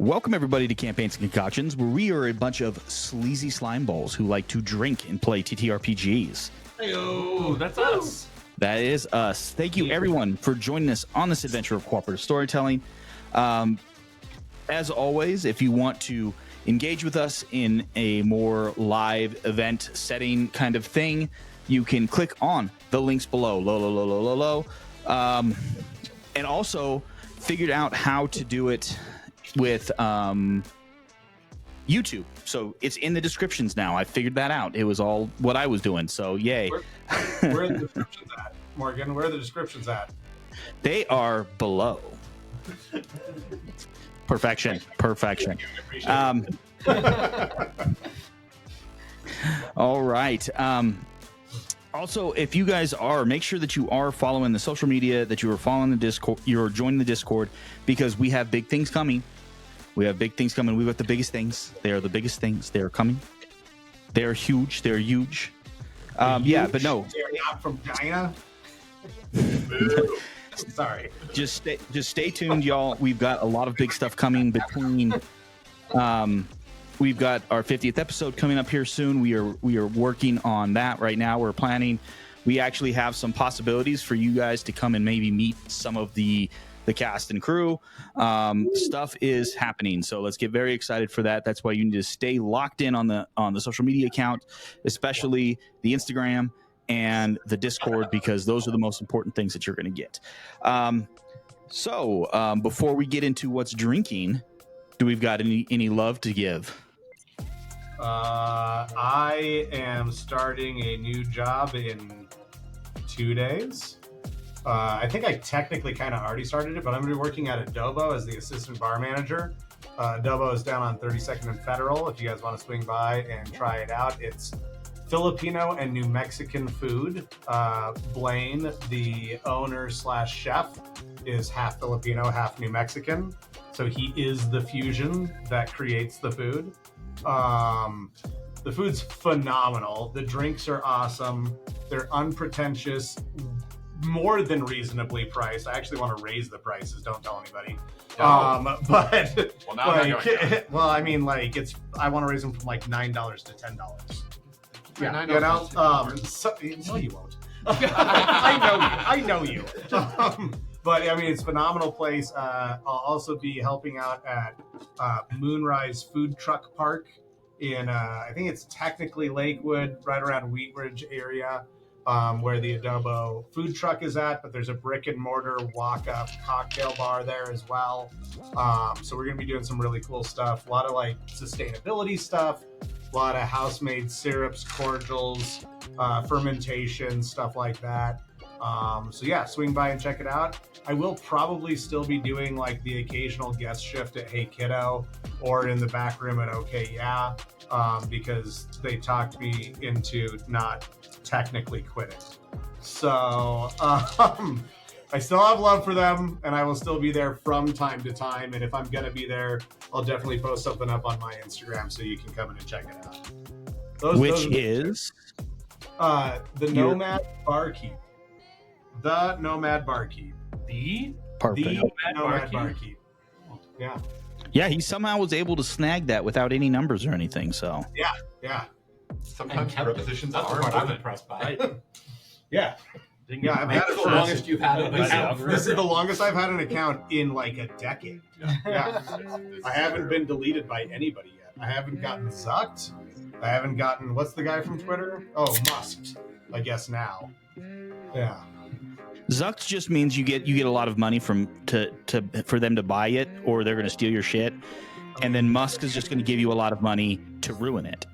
Welcome, everybody, to Campaigns and Concoctions, where we are a bunch of sleazy slime balls who like to drink and play TTRPGs. Hey-o, that's us. That is us. Thank you, everyone, for joining us on this adventure of cooperative storytelling. As always, if you want to engage with us in a more live event setting kind of thing, you can click on the links below. And also figured out how to do it with YouTube. So it's in the descriptions now. I figured that out. It was all what I was doing. So yay. Where are the descriptions at, Morgan? Where are the descriptions at? They are below. Perfection. All right. Also, if you guys make sure that you are following the social media, that you are following the Discord, you're joining the Discord, because we have big things coming. We've got the biggest things. They are the biggest things. They are coming. They are huge. They're huge. Yeah, but no. They're not from China. Sorry. Just stay tuned, y'all. We've got a lot of big stuff coming between. We've got our 50th episode coming up here soon. We are working on that right now. We're planning. We actually have some possibilities for you guys to come and maybe meet some of the cast and crew. Stuff is happening, so let's get very excited for that. That's why you need to stay locked in on the social media account, especially the Instagram and the Discord, because those are the most important things that you're going to get. So before we get into what's drinking, do we've got any love to give? I am starting a new job in 2 days. I think I technically kind of already started it, but I'm going to be working at Adobo as the assistant bar manager. Adobo is down on 32nd and Federal. If you guys want to swing by and try it out, it's Filipino and New Mexican food. Blaine, the owner/chef, is half Filipino, half New Mexican. So he is the fusion that creates the food. The food's phenomenal. The drinks are awesome. They're unpretentious, more than reasonably priced. I actually want to raise the prices. Don't tell anybody. But well, now I mean, like, I want to raise them from like $9 to $10. Yeah, you know. No, you won't. I know you. But I mean, it's a phenomenal place. I'll also be helping out at Moonrise Food Truck Park in, I think it's technically Lakewood, right around Wheat Ridge area, where the Adobo food truck is at. But there's a brick and mortar walk-up cocktail bar there as well. So we're going to be doing some really cool stuff. A lot of like sustainability stuff, a lot of house-made syrups, cordials, fermentation, stuff like that. So yeah, swing by and check it out. I will probably still be doing like the occasional guest shift at Hey Kiddo or in the back room at Okay Yeah, because they talked me into not technically quitting. So I still have love for them, and I will still be there from time to time. And if I'm gonna be there, I'll definitely post something up on my Instagram so you can come in and check it out. Which is the Nomad Barkeep. The Nomad Barkeep. Perfect. The Nomad Barkeep. Yeah. Yeah, he somehow was able to snag that without any numbers or anything. So yeah. Sometimes prepositions That's are what I'm given. impressed by. Yeah. Yeah, I've had it the for longest you've had an account. This is the longest I've had an account in like a decade. Yeah. I haven't been deleted by anybody yet. I haven't gotten zucked. I haven't gotten, what's the guy from Twitter? Oh, musked, I guess now. Yeah. Zucked just means you get a lot of money for them to buy it, or they're going to steal your shit, and then Musk is just going to give you a lot of money to ruin it.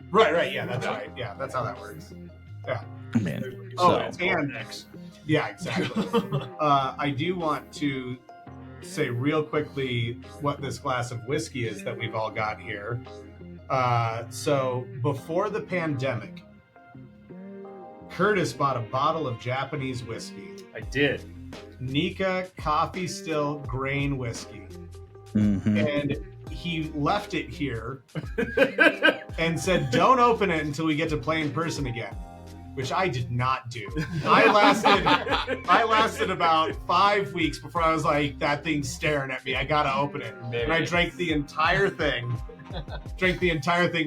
Right. Yeah, that's right. Yeah, that's how that works. Yeah. Man. And yeah, exactly. I do want to say real quickly what this glass of whiskey is that we've all got here. So before the pandemic, Curtis bought a bottle of Japanese whiskey. I did. Nika Coffee Still Grain Whiskey. Mm-hmm. And he left it here and said, don't open it until we get to play in person again. which I did not do. I lasted about 5 weeks before I was like, that thing's staring at me. I gotta open it. And I drank the entire thing.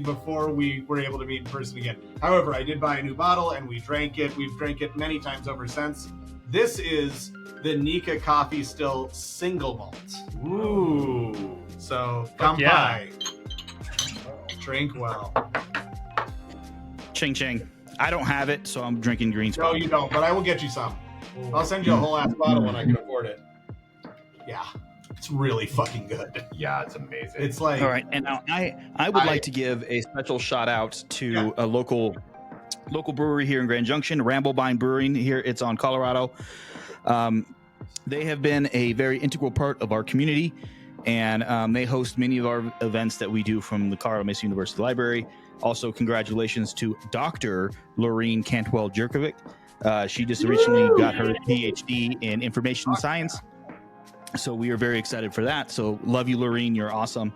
Before we were able to meet in person again. However, I did buy a new bottle and we drank it. We've drank it many times over since. This is the Nika Coffee Still Single Malt. Ooh. So come by. Drink well. Ching ching. I don't have it, so I'm drinking green No, spot. you don't, but I will get you some. I'll send you a whole ass bottle when I can afford it. Yeah. It's really fucking good. Yeah, it's amazing. It's like All right, and now I would like to give a special shout out to a local brewery here in Grand Junction, Ramblebine Brewing. Here, it's on Colorado. They have been a very integral part of our community, and they host many of our events that we do from the Colorado Mesa University Library. Also, congratulations to Dr. Lorene Cantwell-Jerkovic. She just recently got her PhD in information science. So we are very excited for that. So love you, Lorene. You're awesome.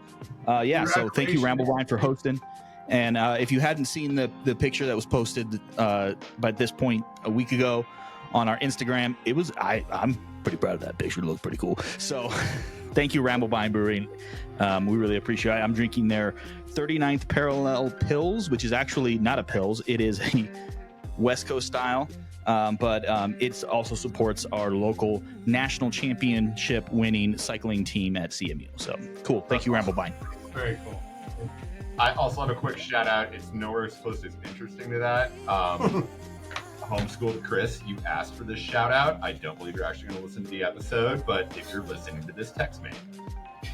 So thank you, Ramblebine, for hosting. And if you hadn't seen the picture that was posted by this point a week ago on our Instagram, it was I'm pretty proud of that picture. It looked pretty cool. So thank you, Ramblebine Brewing. We really appreciate it. I'm drinking their 39th Parallel Pils, which is actually not a Pils. It is a West Coast style. But it also supports our local national championship winning cycling team at CMU. So cool. Thank you, Ramblebine. very cool. I also have a quick shout out. It's nowhere close as interesting to that. Homeschooled Chris, you asked for this shout out. I don't believe you're actually going to listen to the episode, but if you're listening to this, text me.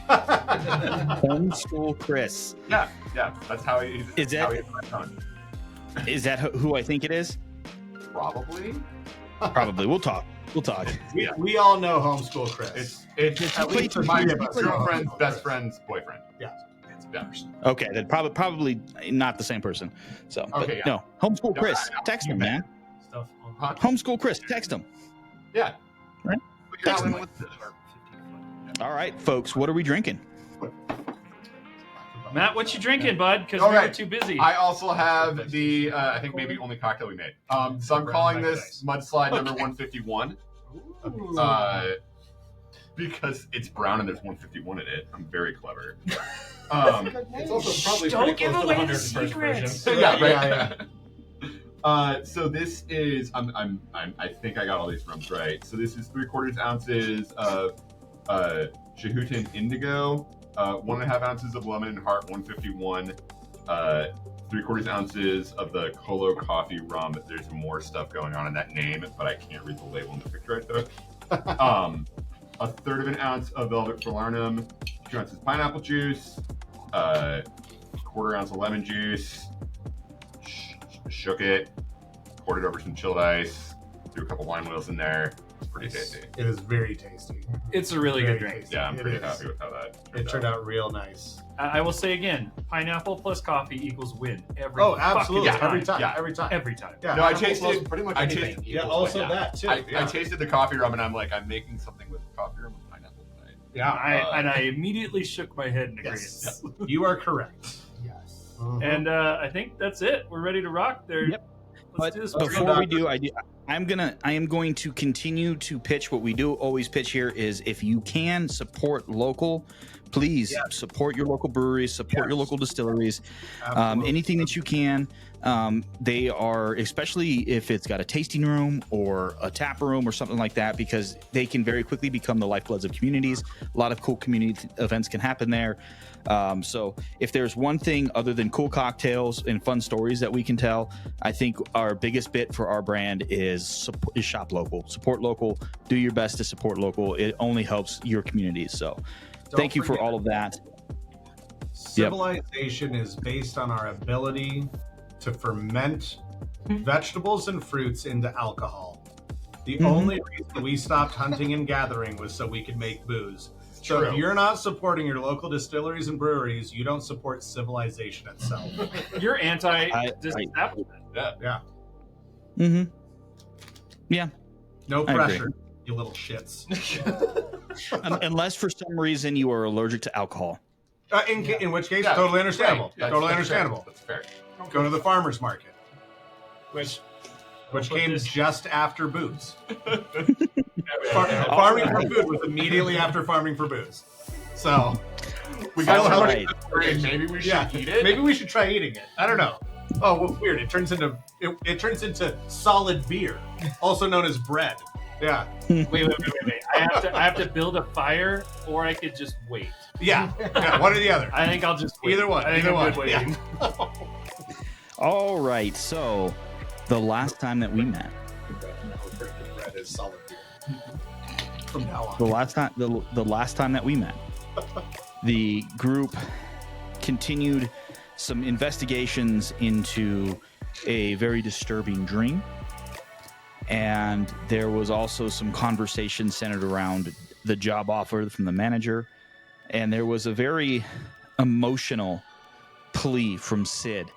Homeschool Chris. Yeah, that's how he. Is that- how he my phone. Is that who I think it is? Probably. Probably. We'll talk. We all know Homeschool Chris. It's at least my girlfriend's best friend's boyfriend. Yeah. It's better. Okay, then probably not the same person. So Okay, no. Homeschool Chris. Text him, man. Stuff Huh? Homeschool Chris. Text him. Yeah. Right. But you're Text not him. with this. All right, folks. What are we drinking? Matt, what you drinking, bud? Because All we were right. too busy. I also have the I think maybe only cocktail we made. So I'm calling this Mudslide number 151. Because it's brown and there's 151 in it. I'm very clever. It's also probably Don't pretty give close to away the the 101st secrets. version. Yeah, right. So this is I think I got all these rums right. So this is 3/4 ounces of Shahutin Indigo, 1.5 ounces of Lemon and Heart 151, 3/4 ounces of the Colo Coffee rum. There's more stuff going on in that name, but I can't read the label in the picture I took. 1/3 of an ounce of Velvet Falernum, 2 ounces pineapple juice, 1/4 ounce of lemon juice. Shook it, poured it over some chilled ice, threw a couple wine wheels in there. It's pretty tasty. It is very tasty. It's a really Very good drink. tasty. Yeah, I'm It pretty is. happy with how that It turned out real nice. I will say again, pineapple plus coffee equals win every Oh, absolutely. fucking Every time. Yeah. Every time. Every time. Yeah. No, I Pineapple plus tasted. pretty much I anything. tasted- Yeah, equals also what- that too. I yeah. tasted the coffee rum, and I'm like, I'm making something with coffee rum with pineapple tonight. Yeah. I immediately shook my head in agreement. Yes. You are correct. Yes. And I think that's it. We're ready to rock there. Yep. Let's But do this. before we do, I am going to continue to pitch what we do always pitch here is if you can support local, please support your local breweries, support your local distilleries, Absolutely. anything that you can. They are, especially if it's got a tasting room or a tap room or something like that, because they can very quickly become the lifebloods of communities. A lot of cool community events can happen there. So if there's one thing other than cool cocktails and fun stories that we can tell, I think our biggest bit for our brand is shop local, support local, do your best to support local. It only helps your communities. So thank you for all of that. Civilization is based on our ability to ferment vegetables and fruits into alcohol. The only reason we stopped hunting and gathering was so we could make booze. So if True. you're not supporting your local distilleries and breweries, you don't support civilization itself. You're I- anti-disestablishment. Yeah. Mm-hmm. Yeah. No I agree. pressure, you little shits. Unless for some reason you are allergic to alcohol. In which case, Yeah, totally understandable. right. That's Totally fair. understandable. That's fair. Go to the farmer's market. Which which Put came this- just after booze. Yeah. Farming for food was immediately after farming for booze. So We got All so much right. food, maybe we should yeah, eat it. maybe we should try eating it. I don't know. Oh, well, weird! It turns into solid beer, also known as bread. Yeah, Wait. I have to build a fire, or I could just wait. yeah. One or the other. I think I'll just wait. Either one. I think Either I'm good one. waiting. All right. So the last time that we met, Bread is solid beer. From now on. the last time that we met, the group continued some investigations into a very disturbing dream, and there was also some conversation centered around the job offer from the manager, and there was a very emotional plea from Sid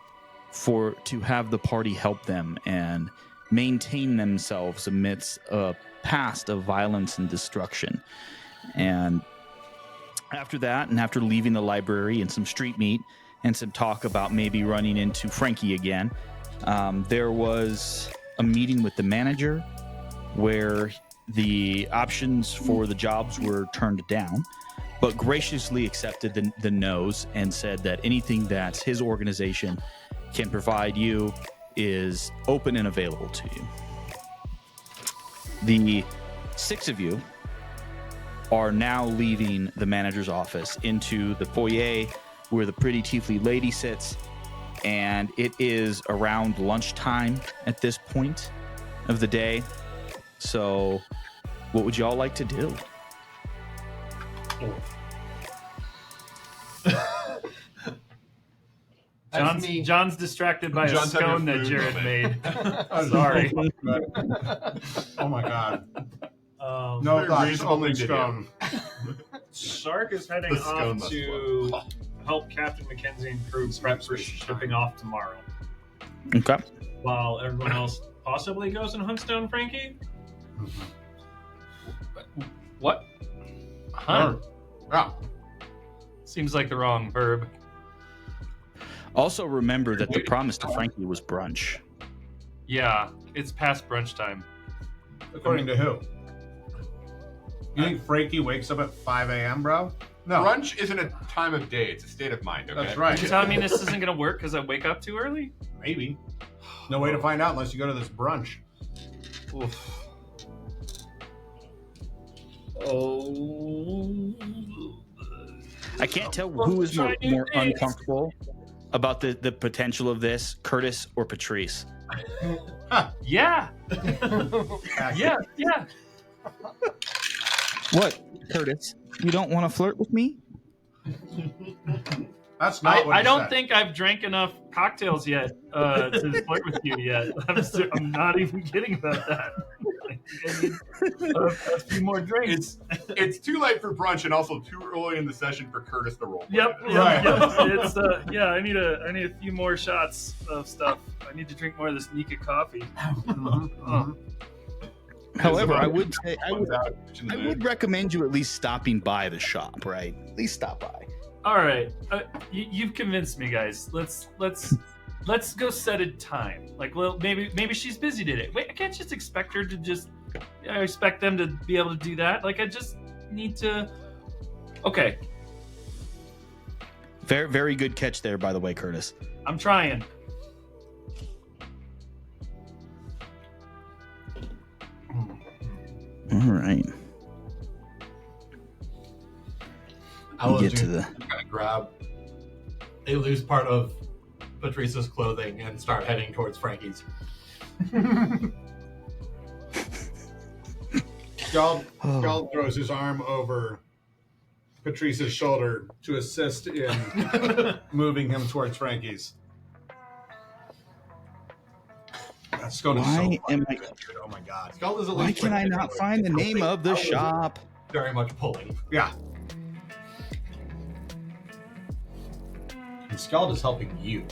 to have the party help them and maintain themselves amidst a past of violence and destruction. And after that, and after leaving the library and some street meat and some talk about maybe running into Frankie again, there was a meeting with the manager where the options for the jobs were turned down, but graciously accepted the no's and said that anything that his organization can provide you is open and available to you. The 6 of you are now leaving the manager's office into the foyer where the pretty tiefly lady sits, and it is around lunchtime at this point of the day. So what would y'all like to do? John's distracted by John's a having scone a that food Jared moment. made. Sorry. Oh my god. Um, No Very thoughts, reasonable only thing to do. scone. Shark is heading The scone off must to help Captain Mackenzie and crew prep for shipping off tomorrow, Okay. while everyone else possibly goes and hunts down Frankie. What? Hunt? Yeah. Seems like the wrong verb. Also remember that the promise to Frankie was brunch. Yeah, it's past brunch time. According to who? You think Frankie wakes up at 5 a.m., bro? No. Brunch isn't a time of day; it's a state of mind. Okay. That's right. You telling me this isn't going to work because I wake up too early? Maybe. No way to find out unless you go to this brunch. Oof. Oh. I can't tell who is more uncomfortable about the potential of this, Curtis or Patrice. Yeah. Yeah. What, Curtis? You don't want to flirt with me? That's not what I he don't said. think I've drank enough cocktails yet to flirt with you yet. I'm not even kidding about that. I need a few more drinks. It's too late for brunch, and also too early in the session for Curtis to roll. Yep. Right. It's I need a few more shots of stuff. I need to drink more of this Nika coffee. Oh. However, I would recommend you at least stopping by the shop, right? At least stop by. All right, you've convinced me, guys. Let's go set a time. Like, well, maybe she's busy today. Wait, I can't just expect her to just. I expect them to be able to do that. Like, I just need to. Okay, Very, very good catch there, by the way, Curtis. I'm trying. All right. I was Get to gonna the. grab a loose part of Patrice's clothing and start heading towards Frankie's. Skjald throws his arm over Patrice's shoulder to assist in moving him towards Frankie's. That scone is so Why am I? putrid. Oh my god. Skjald is at Why least can I not find the name of the shop? very much pulling. Yeah. And Skjald is helping you.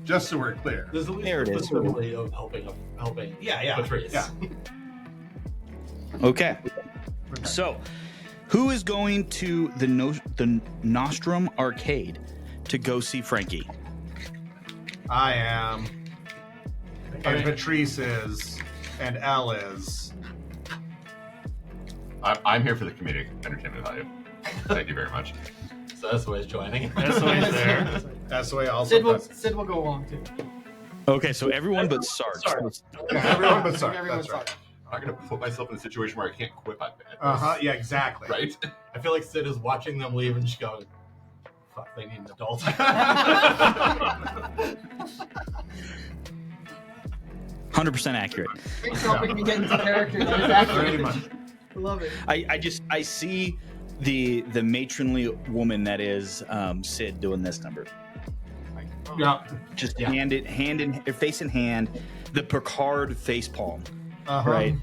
Just so we're clear. There's at least There it the is. possibility of helping Yeah. Patrice. Yeah. Okay. So, who is going to the Nostrum Arcade to go see Frankie? I am. and Patrice is, and Elle is. I'm here for the comedic entertainment value. Thank you very much. So that's why he's joining. That's why he's there. That's the way also. Sid will go along too. Okay, so everyone but Sarge. Yeah, everyone but Sarge. Everyone's That's right. I'm not going to put myself in a situation where I can't quit my bed. Yeah, exactly. Right? I feel like Sid is watching them leave and just going, fuck, they need an adult. 100% accurate. Thanks for helping me get into character. That is accurate. Pretty much. I love it. I see the matronly woman that is Sid doing this number. Yeah. Just Yeah. face in hand, the Picard face palm. Uh-huh. Right.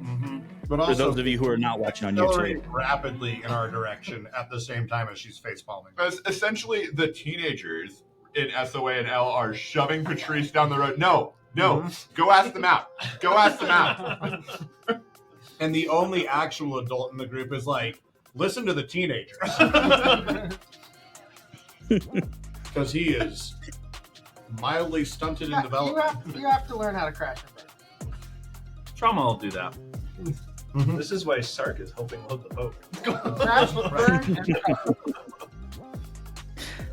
Mm-hmm. But For also those of you who are not watching on YouTube. accelerating rapidly in our direction at the same time as she's face palming. Essentially, the teenagers in SOA and L are shoving Patrice down the road. No, go ask them out. Go ask them out. And the only actual adult in the group is like, listen to the teenagers. Because he is mildly stunted in development. You have to learn how to crash and burn. Trauma will do that. This is why Sark is helping load the boat. Crash, burn, and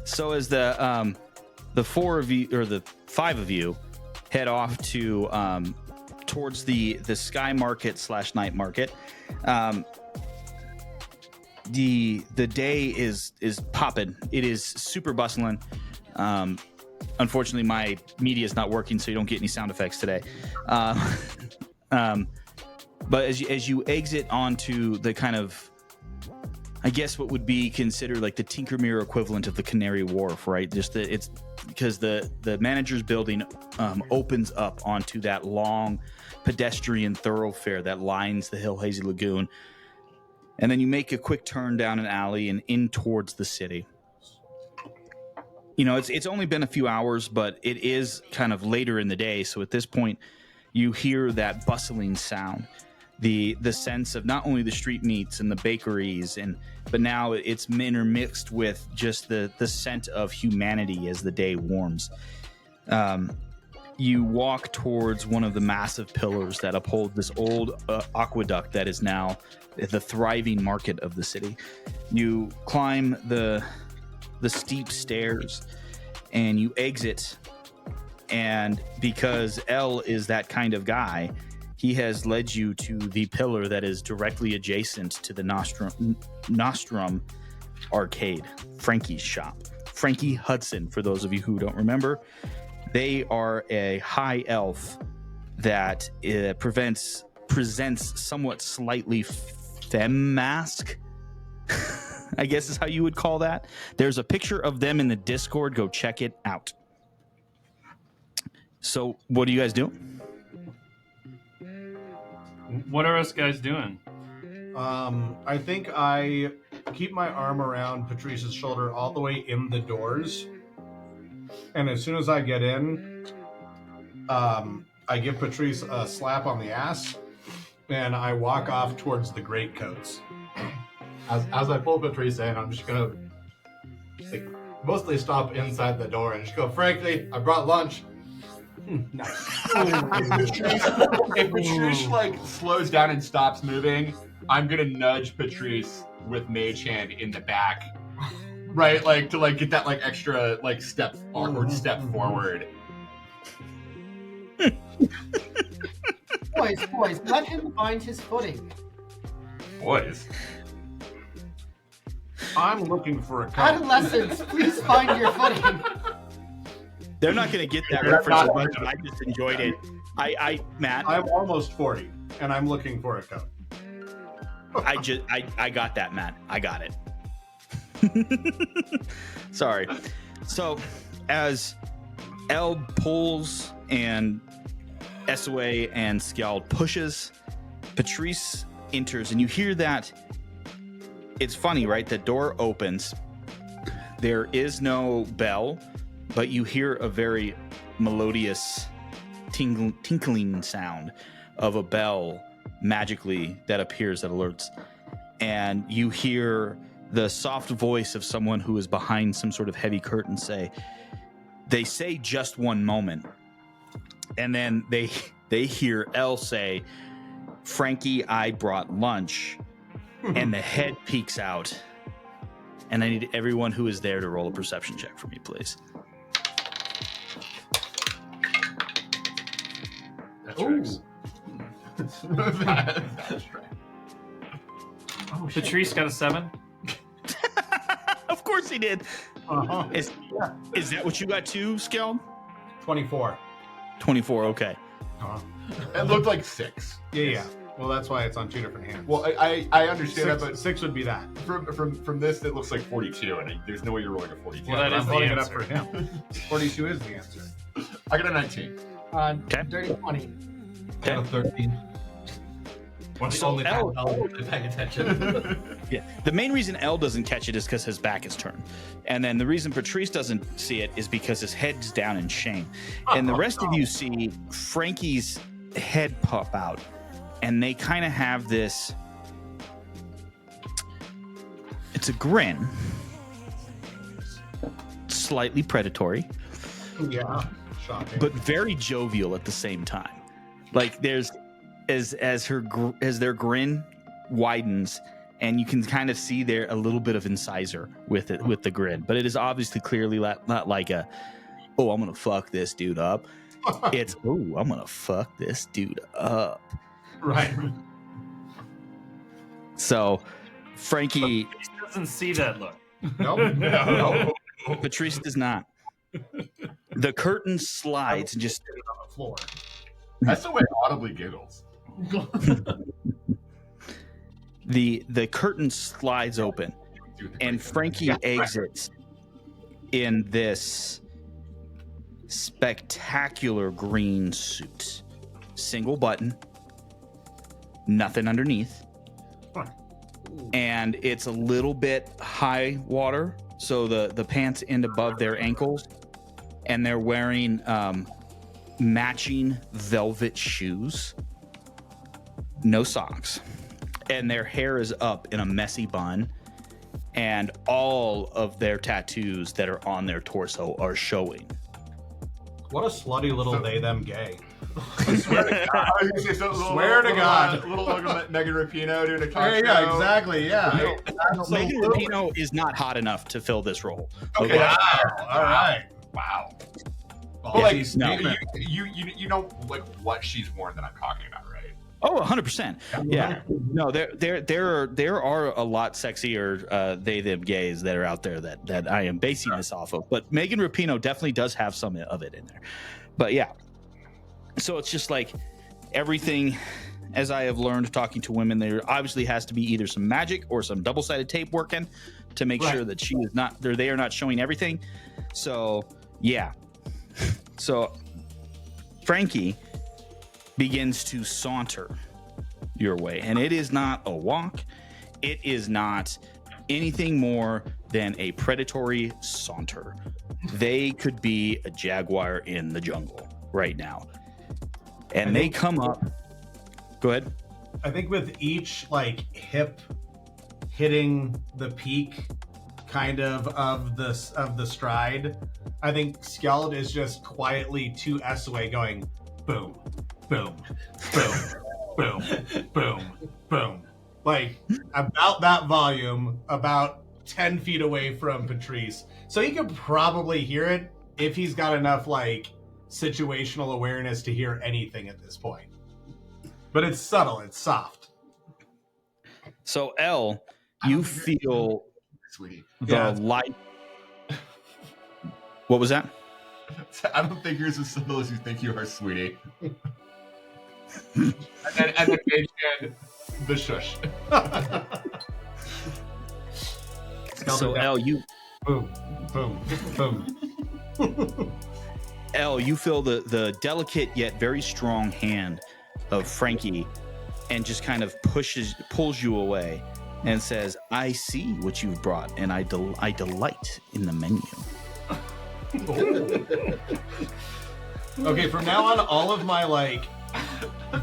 So as the four of you or the five of you head off to towards the sky market / night market, the day is popping. It is super bustling. Unfortunately, my media is not working, so you don't get any sound effects today. But as you exit onto the kind of, I guess what would be considered like the Tinkermere equivalent of the Canary Wharf, right? It's because the manager's building opens up onto that long pedestrian thoroughfare that lines the Hill Hazy Lagoon, and then you make a quick turn down an alley and in towards the city. You know, it's only been a few hours, but it is kind of later in the day, so at this point, you hear that bustling sound. The sense of not only the street meats and the bakeries, but now it's intermixed with just the scent of humanity as the day warms. You walk towards one of the massive pillars that uphold this old aqueduct that is now the thriving market of the city. You climb the steep stairs and you exit, and because L is that kind of guy, he has led you to the pillar that is directly adjacent to the Nostrum arcade, Frankie's shop. Frankie Hudson, for those of you who don't remember, they are a high elf that presents somewhat slightly femme-mask, I guess is how you would call that. There's a picture of them in the Discord. Go check it out. So what do you guys do? What are us guys doing? I think I keep my arm around Patrice's shoulder all the way in the doors. And as soon as I get in, I give Patrice a slap on the ass and I walk off towards the greatcoats. As I pull Patrice in, I'm just gonna mostly stop inside the door and just go, frankly, I brought lunch. Nice. If Patrice like slows down and stops moving, I'm gonna nudge Patrice with Mage Hand in the back, right? Like to like get that like extra like awkward step forward. Boys, let him find his footing. Boys, I'm looking for a coat. Adolescents, please find your footing. They're not going to get that reference as much, but I just enjoyed it. Matt, I'm almost 40 and I'm looking for a coat. I got that, Matt. I got it. Sorry. So, as L pulls and SOA and Skjald pushes, Patrice enters, and you hear that. It's funny, right? The door opens. There is no bell, but you hear a very melodious tinkling sound of a bell magically that appears that alerts. And you hear the soft voice of someone who is behind some sort of heavy curtain say, "They say just one moment." And then they hear Elle say, "Frankie, I brought lunch." And the head peeks out. And I need everyone who is there to roll a perception check for me, please. That's tracks. That's right. Oh, shit. Patrice got a 7. Of course he did. Uh-huh. Is that what you got too, Skjald? 24. 24, okay. Uh-huh. It looked like 6. Yeah. Well, that's why it's on 2 different hands. Well, I understand that, six, but 6 would be that. from this, it looks like 42, and there's no way you're rolling a 42. Well, that I'm is the voting it up answer. for him. 42 is the answer. I got a 19. Okay. Dirty 20. Got a 13. One of the So only Elle- times I'll really paying attention. Yeah. The main reason Elle doesn't catch it is because his back is turned. And then the reason Patrice doesn't see it is because his head's down in shame. And the rest of you see Frankie's head pop out. And they kind of have this. It's a grin. Slightly predatory, Yeah. Shocking. but very jovial at the same time. Like there's as their grin widens, and you can kind of see there a little bit of incisor with it with the grin, but it is obviously clearly not like a, "Oh, I'm gonna fuck this dude up." It's, "Oh, I'm gonna fuck this dude up." Right. So Frankie, He doesn't see that look. Nope. No. Patrice does not. The curtain slides and just on the floor. That's the way audibly giggles. the curtain slides open, and Frankie exits in this spectacular green suit. Single button, nothing underneath. And it's a little bit high water, so the pants end above their ankles, and they're wearing matching velvet shoes, no socks, and their hair is up in a messy bun, and all of their tattoos that are on their torso are showing. What a slutty little they them gay. I swear to God. I was gonna say, so Swear to God. Little Megan Rapinoe doing a talk Yeah, show. yeah, exactly. Yeah. Megan Rapinoe is not hot enough to fill this role. Okay. Wow. All right. Wow. Oh, But like, she's you, not- you know like what she's worn that I'm talking about, right? Oh, 100%. Yeah. No, there are a lot sexier they them gays that are out there that I am basing this off of. But Megan Rapinoe definitely does have some of it in there. But yeah. So it's just like everything, as I have learned talking to women, there obviously has to be either some magic or some double-sided tape working to make sure that she is not they are not showing everything. So yeah. So Frankie begins to saunter your way, and it is not a walk. It is not anything more than a predatory saunter. They could be a jaguar in the jungle right now. And they come up. Go ahead. I think with each like hip hitting the peak kind of the stride, I think Skjald is just quietly 2S away going boom, boom, boom, boom, boom, boom. Like about that volume, about 10 feet away from Patrice. So he could probably hear it if he's got enough like situational awareness to hear anything at this point. But it's subtle, it's soft. So Elle, you feel Sweetie. the light. What was that? I don't think you're as subtle as you think you are, sweetie. and then mention the shush. So Elle, you Boom, boom, boom. Elle, you feel the delicate yet very strong hand of Frankie, and just kind of pulls you away, and says, "I see what you've brought, and I delight in the menu." Okay, from now on, all of my like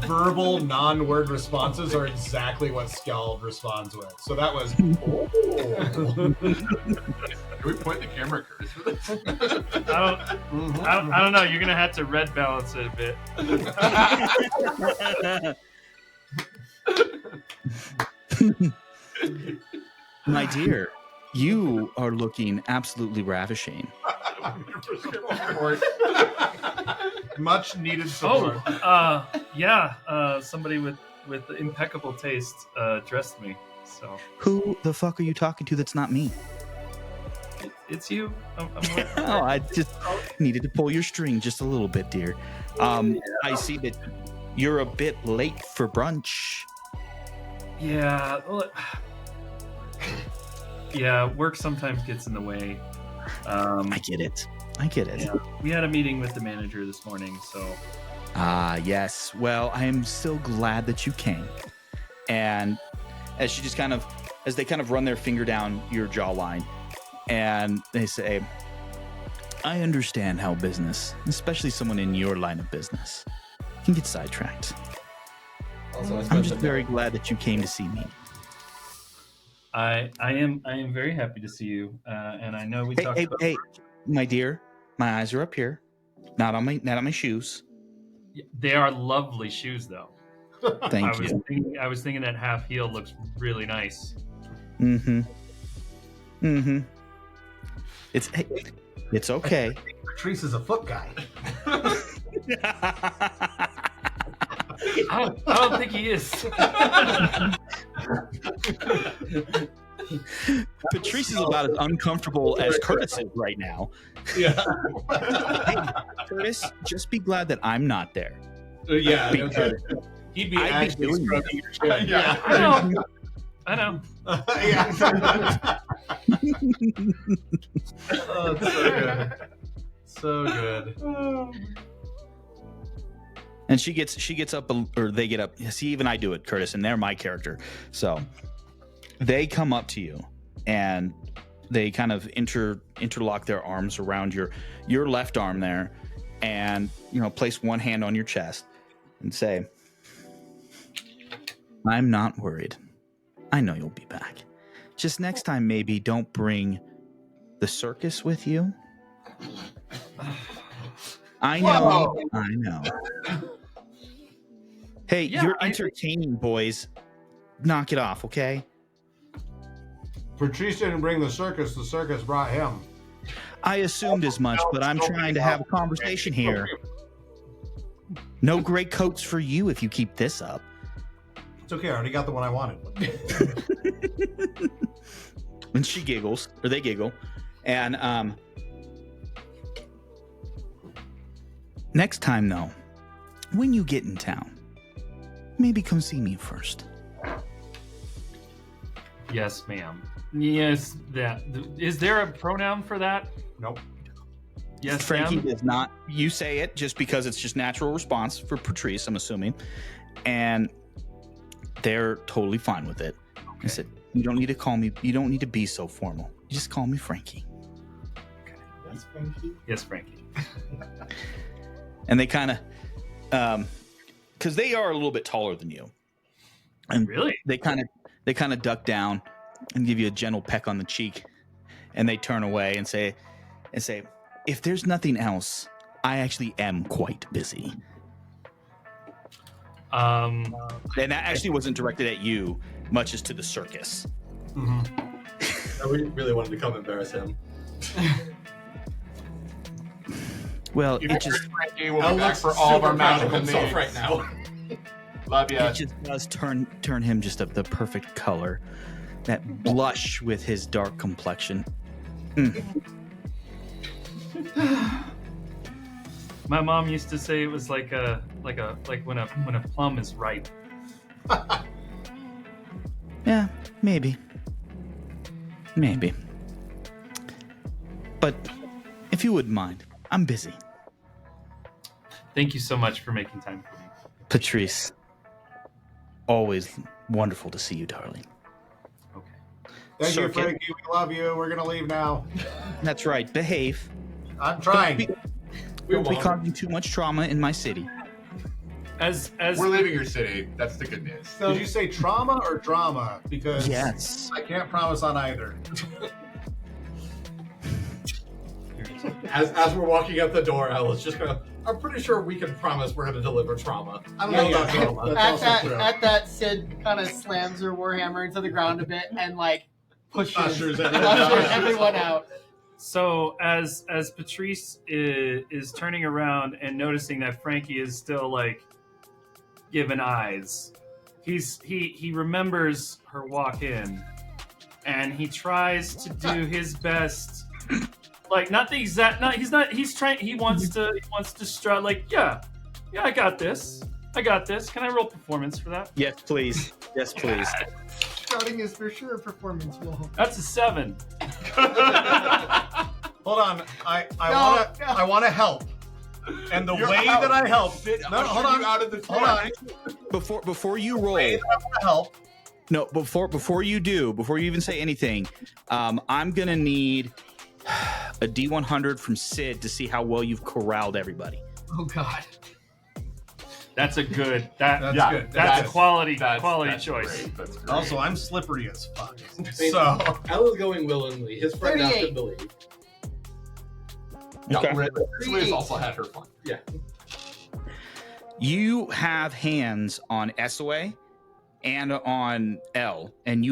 verbal non-word responses are exactly what Skjald responds with. So that was Can we point the camera, Curtis? For this? I don't know. You're gonna have to red balance it a bit. My dear, you are looking absolutely ravishing. Much needed Oh, support. yeah. Somebody with impeccable taste dressed me. So Who the fuck are you talking to that's not me? it's you. Oh, I just needed to pull your string just a little bit, dear. I see that you're a bit late for brunch. Yeah. Well, yeah. Work sometimes gets in the way. I get it. Yeah, we had a meeting with the manager this morning, so. Yes. Well, I am so glad that you came. And as they kind of run their finger down your jawline, and they say, I understand how business, especially someone in your line of business, can get sidetracked. Also, I'm just very glad that you came to see me. I am very happy to see you, and I know we talked about. Hey, my dear, my eyes are up here, not on my shoes. They are lovely shoes, though. Thank you. I was thinking that half heel looks really nice. Mm-hmm. It's okay. Patrice is a foot guy. I don't think he is. Patrice is about as uncomfortable as Curtis is right now. Yeah. Hey, Curtis, just be glad that I'm not there. Yeah. Because He'd be I'd be actually doing scrubbing your chin. Yeah. I know. Yeah. Oh, it's so good. So good. And she gets up, or they get up. See, even I do it, Curtis, and they're my character. So they come up to you, and they kind of interlock their arms around your left arm there, and place one hand on your chest and say, I'm not worried. I know you'll be back. Just next time, maybe don't bring the circus with you. I know. Whoa. I know. Hey, Yeah, you're entertaining, boys. Knock it off, okay? Patrice didn't bring the circus brought him. I assumed as much, but I'm trying to have a conversation here. No great coats for you if you keep this up. It's okay, I already got the one I wanted. And she giggles, or they giggle, and next time, though, when you get in town, maybe come see me first. Yes, ma'am. Yes, that. Is there a pronoun for that? Nope. Yes, Frankie ma'am. does not. You say it just because it's just natural response for Patrice, I'm assuming, and they're totally fine with it. I said, you don't need to call me. You don't need to be so formal. You just call me Frankie. That's Frankie. Yes, Frankie. And they kind of, because they are a little bit taller than you, and Really? they kind of duck down and give you a gentle peck on the cheek, and they turn away and say, if there's nothing else, I actually am quite busy. And that actually wasn't directed at you, much as to the circus. Mm-hmm. We really wanted to come embarrass him. Well, You it just Frankie will be back for all of our magical needs. right now. Love ya. it just does turn him just the perfect color, that blush with his dark complexion. My mom used to say it was like when a plum is ripe. Yeah, maybe. But if you wouldn't mind, I'm busy. Thank you so much for making time for me. Patrice, always wonderful to see you, darling. Okay. Thank you, Circuit. Frankie. We love you. We're gonna leave now. That's right. Behave. I'm trying. Don't be causing too much trauma in my city. As We're leaving your city. That's the good news. Did you say trauma or drama? Because Yes. I can't promise on either. As we're walking out the door, Ella's just gonna. I'm pretty sure we can promise we're gonna deliver trauma. I don't know about trauma. At that, Sid kind of slams her warhammer into the ground a bit and like Ushers everyone out. So as Patrice is turning around and noticing that Frankie is still like giving eyes, he remembers her walk in, and he tries to do his best. Like not the exact. No, he's not. He's trying. He wants to strut. Like yeah, I got this. Can I roll performance for that? Yes, please. Yes, please. Strutting is for sure a performance roll. That's a 7. Hold on, I want to help, and the way that I help. No, hold on, hold on. Before you roll, I want to help. no, before you even say anything, I'm gonna need a D100 from Sid to see how well you've corralled everybody. Oh God. That's a good. That's yeah, good. That's a quality that's choice. Great. That's great. Also, I'm slippery as fuck. mean, So Ella's going willingly. His friend has to 38. believe. Yeah, Okay. Riz also had her fun. Yeah. You have hands on SOA and on L, and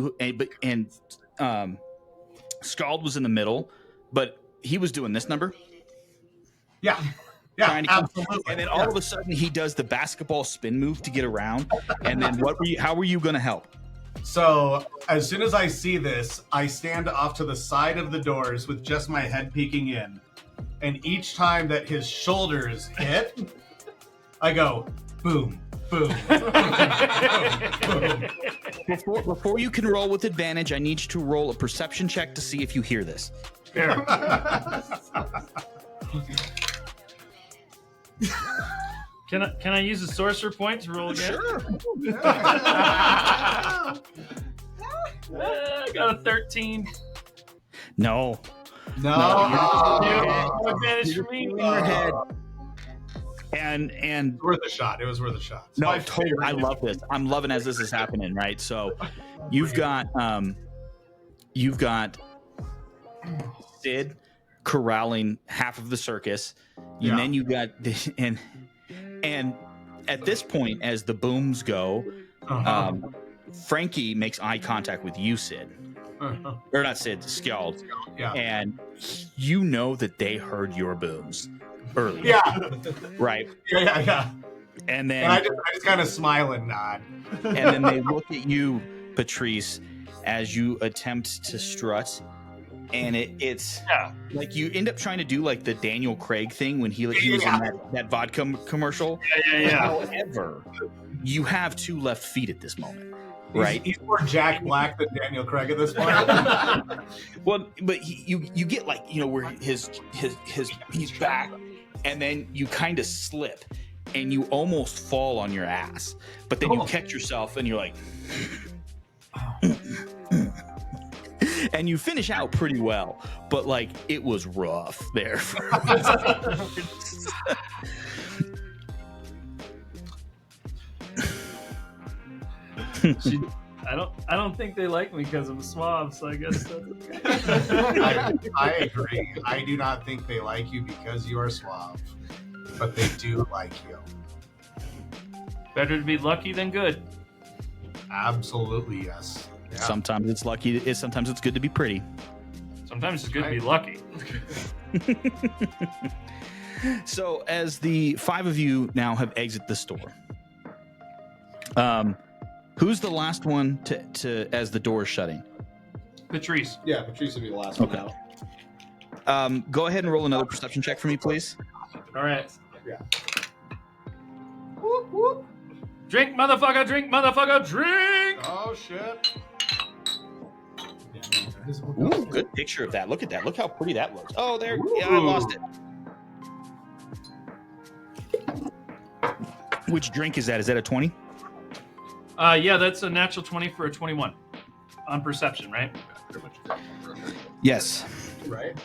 Skjald was in the middle, but he was doing this number. yeah, Trying to keep- absolutely. And then all of a sudden he does the basketball spin move to get around. And then how were you going to help? So as soon as I see this, I stand off to the side of the doors with just my head peeking in, and each time that his shoulders hit, I go boom, boom, boom, boom. Before you can roll with advantage, I need you to roll a perception check to see if you hear this. Here. Can I use a sorcerer point to roll again? Sure. I got a 13. No. No, No advantage for me. In your head. And It was worth a shot. It was worth a shot. no, My totally. favorite I love this. I'm loving as this is happening, right? So you've got Sid corralling half of the circus. Yeah. And then you got and at this point, as the booms go, Frankie makes eye contact with you, Sid. Or not Sid, Skjald. Yeah. And you know that they heard your booms earlier. Yeah. Right. Yeah. And then And I just kind of smile and nod. and then they look at you, Patrice, as you attempt to strut. And it's like you end up trying to do like the Daniel Craig thing when he was in that vodka commercial. Yeah. However, you have 2 left feet at this moment, right? He's more Jack Black than Daniel Craig at this point. Well, but you get like, you know, where he's back, and then you kind of slip, and you almost fall on your ass, but then you catch yourself, and you're like. And you finish out pretty well, but like it was rough there. I don't think they like me because I'm suave, so I guess that's okay. I agree. I do not think they like you because you are suave, but they do like you. Better to be lucky than good. Absolutely, yes. Yeah. Sometimes it's lucky. Sometimes it's good to be pretty. Sometimes it's good to be lucky. So as the 5 of you now have exited the store, who's the last one to as the door is shutting? Patrice. Yeah, Patrice will be the last one out. Go ahead and roll another perception check for me, please. All right. Yeah. Whoop, whoop. Drink, motherfucker, drink, motherfucker, drink! Oh shit! Ooh, good picture of that. Look at that. Look how pretty that looks. Oh, there. Yeah, I lost it. Which drink is that? Is that a 20? Yeah, that's a natural 20 for a 21 on perception, right? Yes. Right?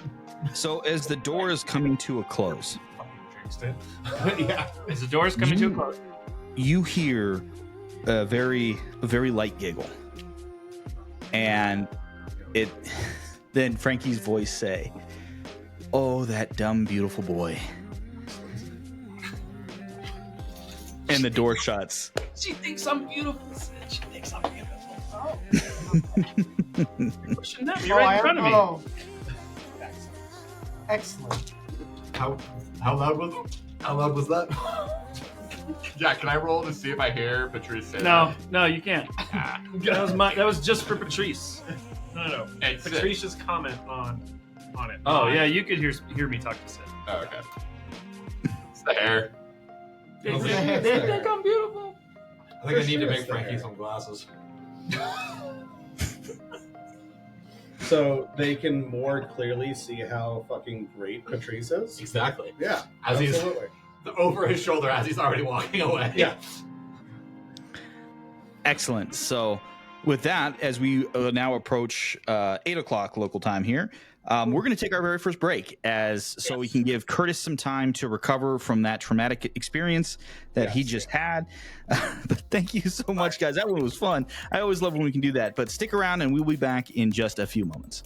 So as the door is coming to a close, Yeah. As the door's coming to a close. you hear a very light giggle, and then Frankie's voice say, Oh, that dumb, beautiful boy. And the door shuts. She thinks I'm beautiful, Sid. She thinks I'm beautiful. Oh. Pushing that me right in front of me. Oh. Excellent. How loud was that? Yeah, can I roll to see if I hear Patrice say No, you can't. that? That was just for Patrice. No. It's Patricia's comment on it. Oh yeah, you could hear me talk to Sid. Oh, okay. It's the hair. They Okay. think I'm beautiful. I think I need to sure make it's the Frankie hair. some glasses. So they can more clearly see how fucking great Patrice is. Exactly. Yeah, As he's absolutely. over his shoulder as he's already walking away. Yeah. Excellent. So, with that, as we now approach 8 o'clock local time here, we're going to take our very first break, so we can give Curtis some time to recover from that traumatic experience that he just had. But thank you so much, guys. That one was fun. I always love when we can do that. But stick around, and we'll be back in just a few moments.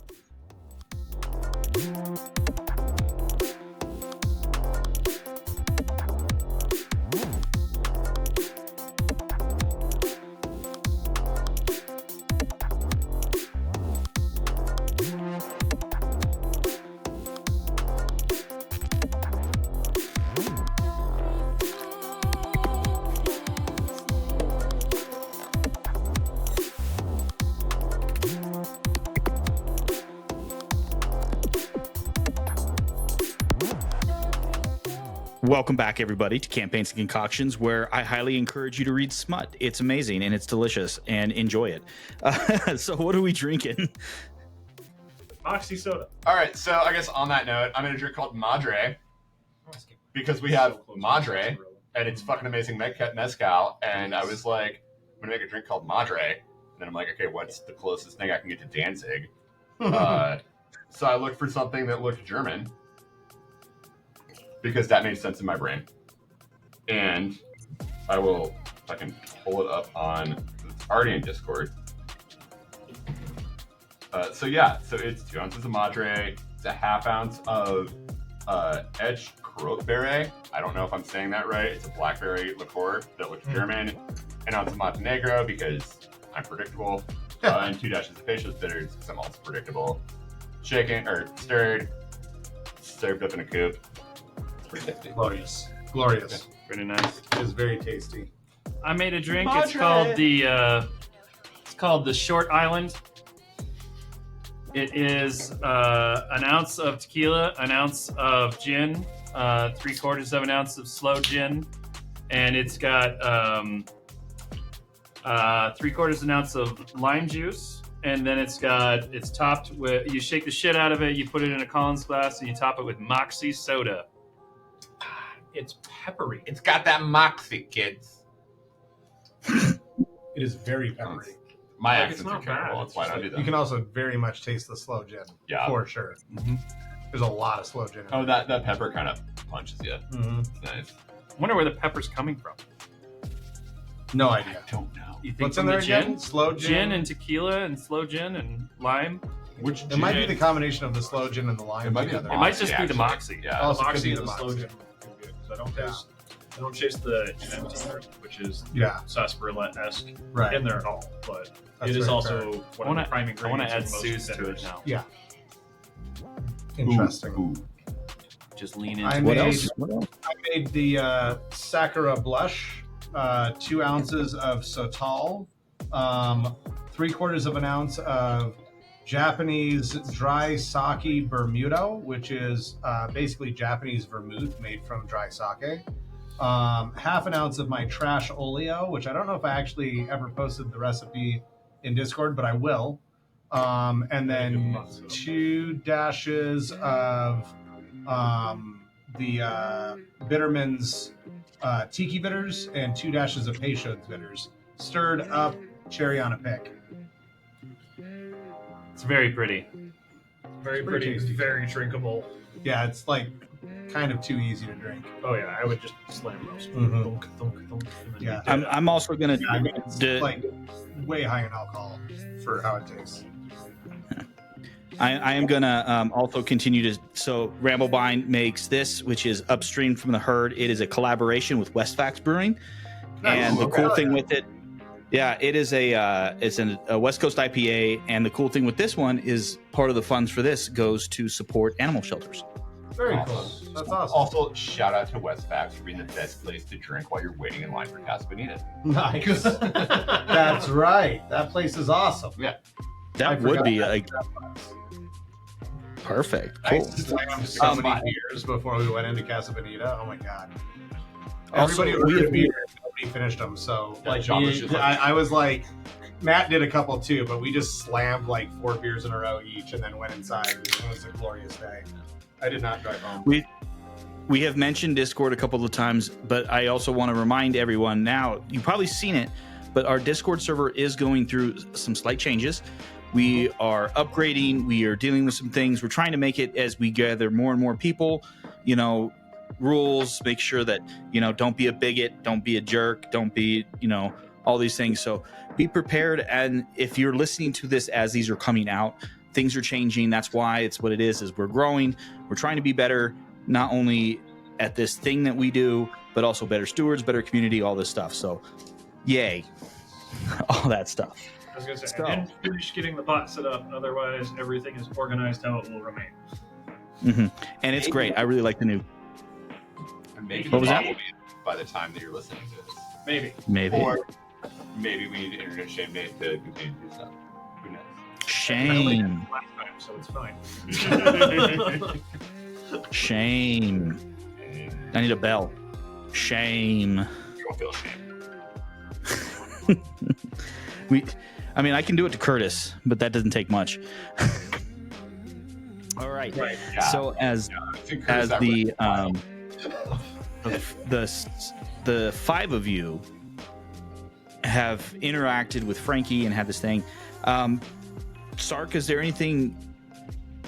Welcome back, everybody, to Campaigns and Concoctions, where I highly encourage you to read smut. It's amazing, and it's delicious, and enjoy it. So what are we drinking? Moxie soda. All right, so I guess on that note, I'm in a drink called Madre because we have Madre, and it's fucking amazing mezcal. And I was like, I'm gonna make a drink called Madre, and then I'm like, okay, what's the closest thing I can get to Danzig? So I looked for something that looked German because that made sense in my brain. And I will, if I can pull it up on, it's already in Discord. So it's 2 ounces of Madre. It's a half ounce of Edge Krotberry. I don't know if I'm saying that right. It's a blackberry liqueur that looks German. An ounce of Montenegro because I'm predictable. And 2 dashes of Facious bitters because I'm also predictable. Shaken or stirred, served up in a coupe. Pretty tasty. Glorious. Pretty nice. It is very tasty. I made a drink. Madre. It's called the Short Island. It is an ounce of tequila, an ounce of gin, 3/4 of an ounce of slow gin, and it's got 3/4 of an ounce of lime juice, and then it's topped with, you shake the shit out of it, you put it in a Collins glass, and you top it with Moxie soda. It's peppery. It's got that moxie, kids. It is very peppery. My Like, it's accents are not bad. terrible. That's why I don't do You them. can also very much taste the slow gin. Yeah. For sure. Mhm. There's a lot of slow gin. in Oh, it. that pepper kind of punches you. Mhm. It's nice. I wonder where the pepper's coming from. No idea. Don't know. You think What's from in there the gin? again? Slow Gin and tequila and slow gin and lime. Which It might be the combination of the slow gin and the lime It might be together. It might just be the actually. Moxie. Yeah. Also The could Moxie be and the the slow Moxie. gin are good because I don't Yeah. chase the MT, which is Yeah. sarsaparilla-esque Right. in there at all. But That's it is very also fair. one of the prime I want ingredients. to add in most Suze to it bitters. now. Yeah. Interesting. Ooh. Just lean I into What it. made else? What else? I made the Sakura blush, 2 ounces of Sotal, 3/4 of an ounce of Japanese dry sake Bermudo, which is basically Japanese vermouth made from dry sake. Half an ounce of my trash oleo, which I don't know if I actually ever posted the recipe in Discord, but I will. And then 2 dashes of the Bitterman's Tiki bitters and 2 dashes of Peychaud's bitters. Stirred up cherry on a pick. It's very pretty. Very Pretty pretty, tasty. very drinkable. Yeah, it's like kind of too easy to drink. Oh yeah, I would just slam those. Mhm. Thunk, thunk, thunk, and then Yeah. you did I'm also gonna I mean, it's d- like way high in alcohol for how it tastes. I am gonna also continue to. So Ramblebind makes this, which is upstream from the herd. It is a collaboration with Westfax Brewing, and the cool thing with it, yeah, it is a West Coast IPA, and the cool thing with this one is part of the funds for this goes to support animal shelters. Very cool. That's awesome. Also, shout out to Westfax for being the best place to drink while you're waiting in line for Casa Bonita. Nice. That's right. That place is awesome. Yeah. That would be like perfect. I Cool. slammed so many beers before we went into Casa Bonita. Oh my god. Also, Everybody we ordered have- a beer and nobody finished them. So Yeah, like, John was just like- I was like, Matt did a couple too, but we just slammed like 4 beers in a row each and then went inside. It was a glorious day. I did not drive home. We have mentioned Discord a couple of times, but I also want to remind everyone now, you've probably seen it, but our Discord server is going through some slight changes. We are upgrading, we are dealing with some things. We're trying to make it, as we gather more and more people, rules, make sure that, don't be a bigot, don't be a jerk, don't be, all these things. So be prepared. And if you're listening to this as these are coming out, things are changing. That's why it's what it is we're growing. We're trying to be better, not only at this thing that we do, but also better stewards, better community, all this stuff. So yay, all that stuff. I was gonna say, So- I didn't finish getting the pot set up. Otherwise, everything is organized how it will remain. And it's great. I really like the new, And maybe What was the that? bot will be by the time that you're listening to this. Maybe. maybe. Or maybe we need internet shame Nate to continue to do stuff. Who knows? Shame. Last time, so it's fine. Shame. I need a bell. Shame. You won't feel shame. I can do it to Curtis, but that doesn't take much. All right. Right. Yeah. So as I think as that the was- the 5 of you have interacted with Frankie and had this thing. Sark, is there anything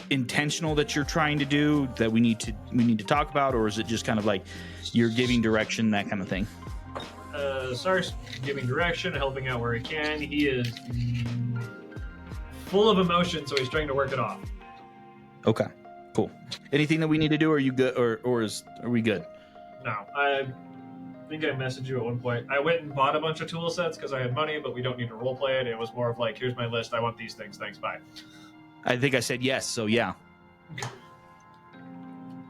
intentional that you're trying to do that we need to talk about, or is it just kind of like you're giving direction, that kind of thing? Sark's giving direction, helping out where he can. He is full of emotion, so he's trying to work it off. Okay, cool. Anything that we need to do? Or are you good, or are we good? No, I think I messaged you at one point. I went and bought a bunch of tool sets because I had money, but we don't need to role play it. It was more of like, here's my list. I want these things. Thanks, bye. I think I said yes, so yeah.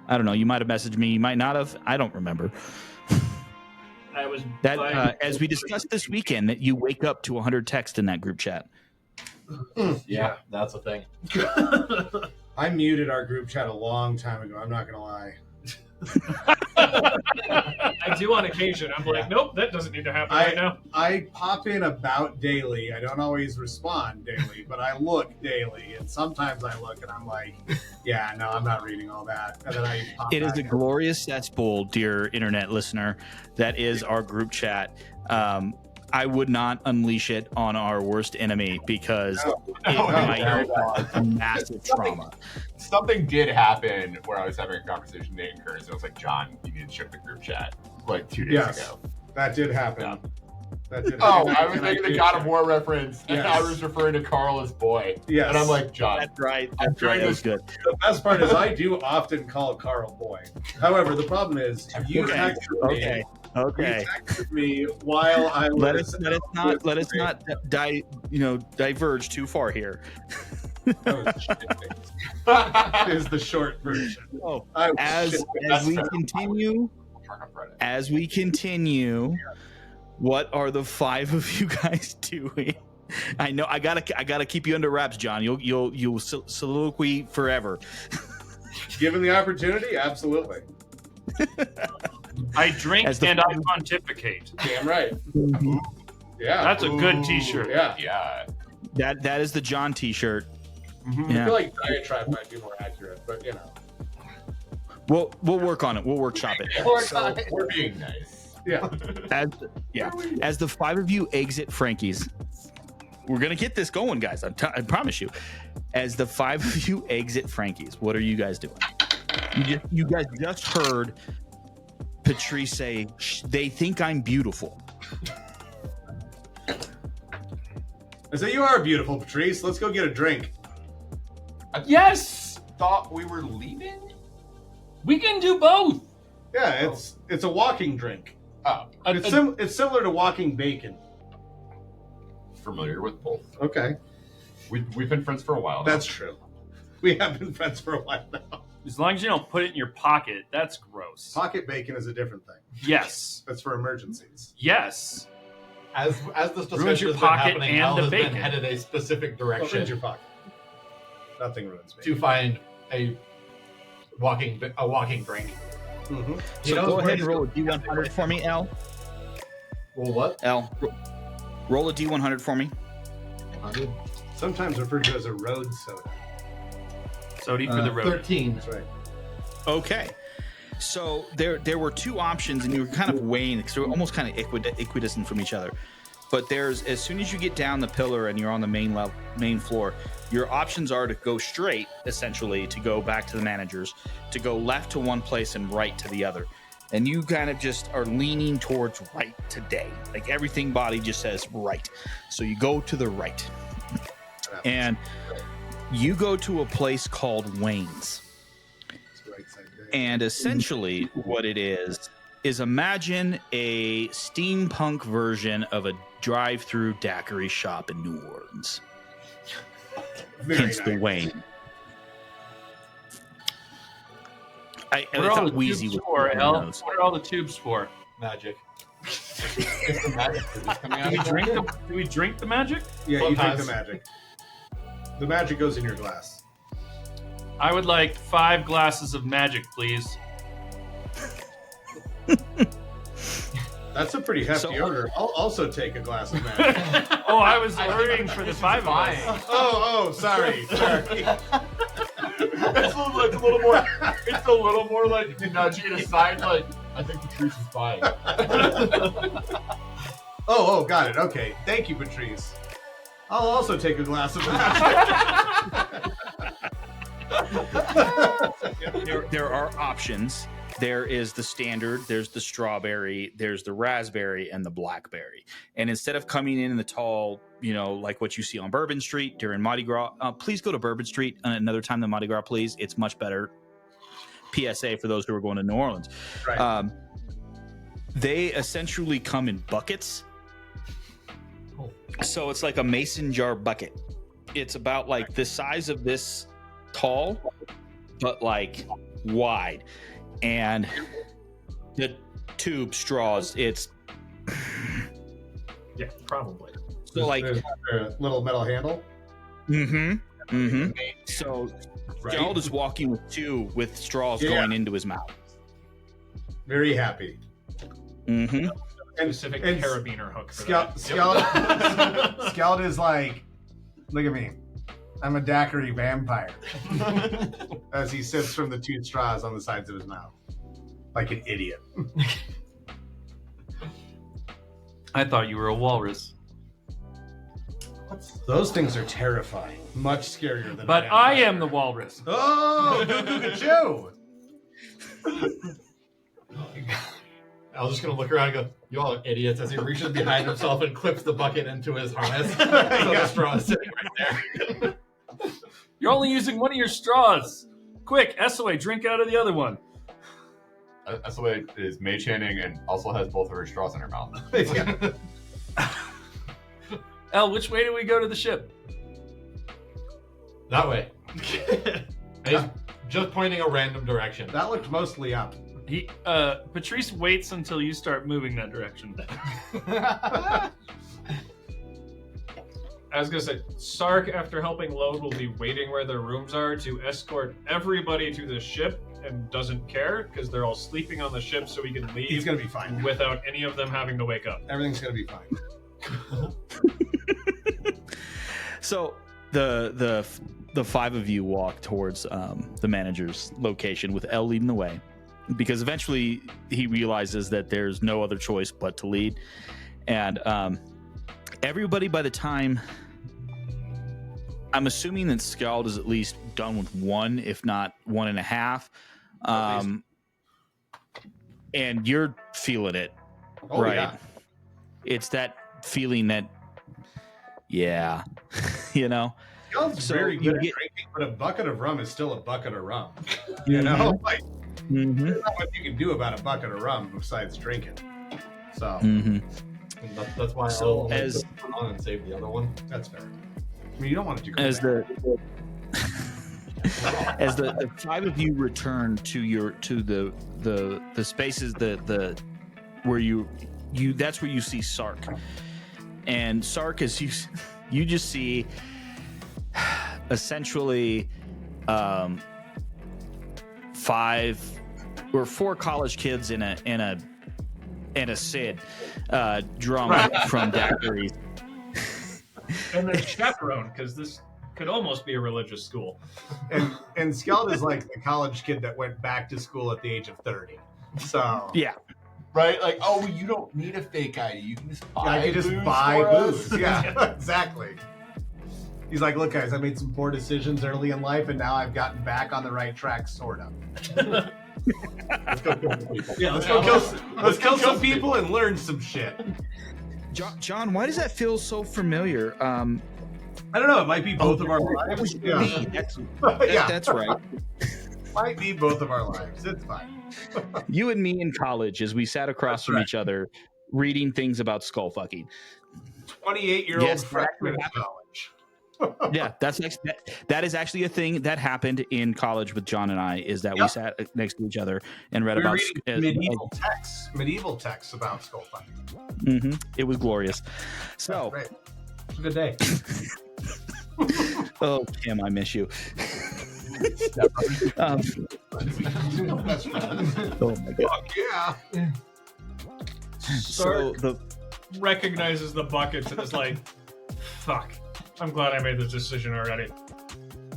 I don't know. You might have messaged me. You might not have. I don't remember. I was That buying- as we discussed this weekend, that you wake up to 100 texts in that group chat. Yeah, that's a thing. I muted our group chat a long time ago. I'm not gonna lie. I do on occasion. I'm like, nope, that doesn't need to happen right now. I pop in about daily. I don't always respond daily, but I look daily, and sometimes I look and I'm like, yeah, no, I'm not reading all that. And then I pop It is back a in. glorious cesspool, dear internet listener. That is our group chat. I would not unleash it on our worst enemy because it might cause massive trauma. Something did happen where I was having a conversation with Nate and Curtis, and I was like, John, you need to check the group chat like 2 days Yes. ago. That did happen. Yeah. That did Oh, happen. I was And making the did God of check. War reference, and Yes. I was referring to Carl as boy. Yes. And I'm like, John, That's right. I'm That's right. trying That to- was good. The best part is I do often call Carl boy. However, the problem is you Okay. texted me. Okay. Okay. You texted me while I was. Let us not diverge too far here. That was shit. Is the short version. Oh, I was as shit. as we fair. continue, what are the 5 of you guys doing? I know I gotta keep you under wraps, John. You'll soliloquy forever. Given the opportunity, absolutely. I drink As the- and I pontificate. Damn right. Yeah. That's a good T-shirt. Yeah. Yeah. That is the John T-shirt. I Yeah. feel like diatribe might be more accurate, but We'll work on it. We'll workshop it. So, We're being nice. yeah. As the 5 of you exit Frankie's, we're gonna get this going, guys. I promise you. As the 5 of you exit Frankie's, what are you guys doing? You guys just heard Patrice say they think I'm beautiful. I say you are beautiful, Patrice. Let's go get a drink. Yes, thought we were leaving. we can do both. Yeah, it's a walking drink. Oh, It's similar to walking bacon. familiar with both. Okay, We've been friends for a while now. that's true. We have been friends for a while now. As long as you don't put it in your pocket, that's gross. Pocket bacon is a different thing. Yes, That's for emergencies. yes. As this Ruins discussion your has been pocket happening, and Hal the has been bacon. headed a specific What ruins direction your pocket? Nothing ruins me. to find a walking drink. Mm-hmm. He So knows go where ahead and he's roll a going. D100 for me, L. Well, what? L, roll a D100 for me. 100? Sometimes referred to as a road soda. Sody for the road. 13. That's right. Okay. So there were two options, and you were kind of weighing because they're almost kind of equidistant from each other. But there's, as soon as you get down the pillar and you're on the main floor, your options are to go straight, essentially, to go back to the managers, to go left to one place and right to the other. And you kind of just are leaning towards right today. Like everything body just says right. So you go to the right. And you go to a place called Wayne's. It's the right side there. And essentially, what it is imagine a steampunk version of a drive-through daiquiri shop in New Orleans. Very Hence the nice. Wayne. I What are all thought the Wheezy tubes was for, one of El? those. What are all the tubes for? Magic. It's the magic that is coming out Do we of drink there. the? Do we drink the magic? Yeah, you drink Sometimes. the magic. The magic goes in your glass. I would like 5 glasses of magic, please. That's a pretty hefty So- order. I'll also take a glass of magic. Oh, I was ordering for the 5 of us. Oh, sorry. It's a little more. It's a little more like nudging it aside. Like I think Patrice is buying. Oh, got it. Okay. Thank you, Patrice. I'll also take a glass of magic. There are options. There is the standard, there's the strawberry, there's the raspberry, and the blackberry. And instead of coming in the tall, like what you see on Bourbon Street during Mardi Gras, please go to Bourbon Street another time than Mardi Gras, please. It's much better. PSA for those who are going to New Orleans. Right. They essentially come in buckets. So it's like a mason jar bucket. It's about like the size of this tall, but like wide. And the tube straws, it's Yeah, probably. so like There's a little metal handle. So Right. Skjald is walking with two with straws Yeah. going into his mouth. Very happy. Mm-hmm. Specific and carabiner hook for Skjald is like, look at me. I'm a daiquiri vampire. As he sips from the 2 straws on the sides of his mouth. Like an idiot. I thought you were a walrus. Those things are terrifying. Much scarier than But a I vampire. am the walrus. Oh, Goo Joe. I was just gonna look around and go, "You all are idiots!" As he reaches behind himself and clips the bucket into his harness. So the straw is sitting right there. You're only using one of your straws. Quick, SOA, drink out of the other one. SOA is mage handing and also has both of her straws in her mouth. El, which way do we go to the ship? That way. And he's just pointing a random direction. That looked mostly up. Patrice waits until you start moving that direction. I was gonna say, Sark, after helping load, will be waiting where their rooms are to escort everybody to the ship and doesn't care because they're all sleeping on the ship, so he can leave He's gonna be fine. without any of them having to wake up. Everything's gonna be fine. So the 5 of you walk towards the manager's location with Elle leading the way, because eventually he realizes that there's no other choice but to lead. And everybody, by the time, I'm assuming that Skjald is at least done with 1, if not 1.5. And you're feeling it, Oh, right? yeah. It's that feeling that, yeah, you know. Skjeld's So very you good at get- drinking, but a bucket of rum is still a bucket of rum. You know, like Mhm. there's not much you can do about a bucket of rum besides drinking. So Mhm. And that's why So I'll as- put on and save the other one. that's fair. I mean, you don't want it to go As bad. as the five of you return to the spaces the where you that's where you see Sark, and Sark is you just see essentially 4 college kids in a Sid drunk from daiquiris. And then chaperone, because this could almost be a religious school. And Skjald is like the college kid that went back to school at the age of 30. So Yeah. Right? Like, oh, you don't need a fake ID. You can just buy I can just booze buy for us. booze. Yeah, exactly. He's like, look, guys, I made some poor decisions early in life, and now I've gotten back on the right track, sort of. Let's go kill some people. Yeah, let's kill some people and learn some shit. John, why does that feel so familiar? I don't know. It might be both of our lives. Yeah. Yeah. That's right. Might be both of our lives. It's fine. You and me in college, as we sat across That's from right. each other, reading things about skull fucking. 28-year-old Yes, freshman in that college. Yeah, that is actually a thing that happened in college with John and I. Is that we Yep. sat next to each other and read We were about reading medieval texts about skull fucking. Mhm. It was glorious. So, Great. It's a good day. oh Kim, I miss you. um, That's fun. oh my god. Fuck yeah. So the Recognizes the buckets and is like, fuck. I'm glad I made this decision already.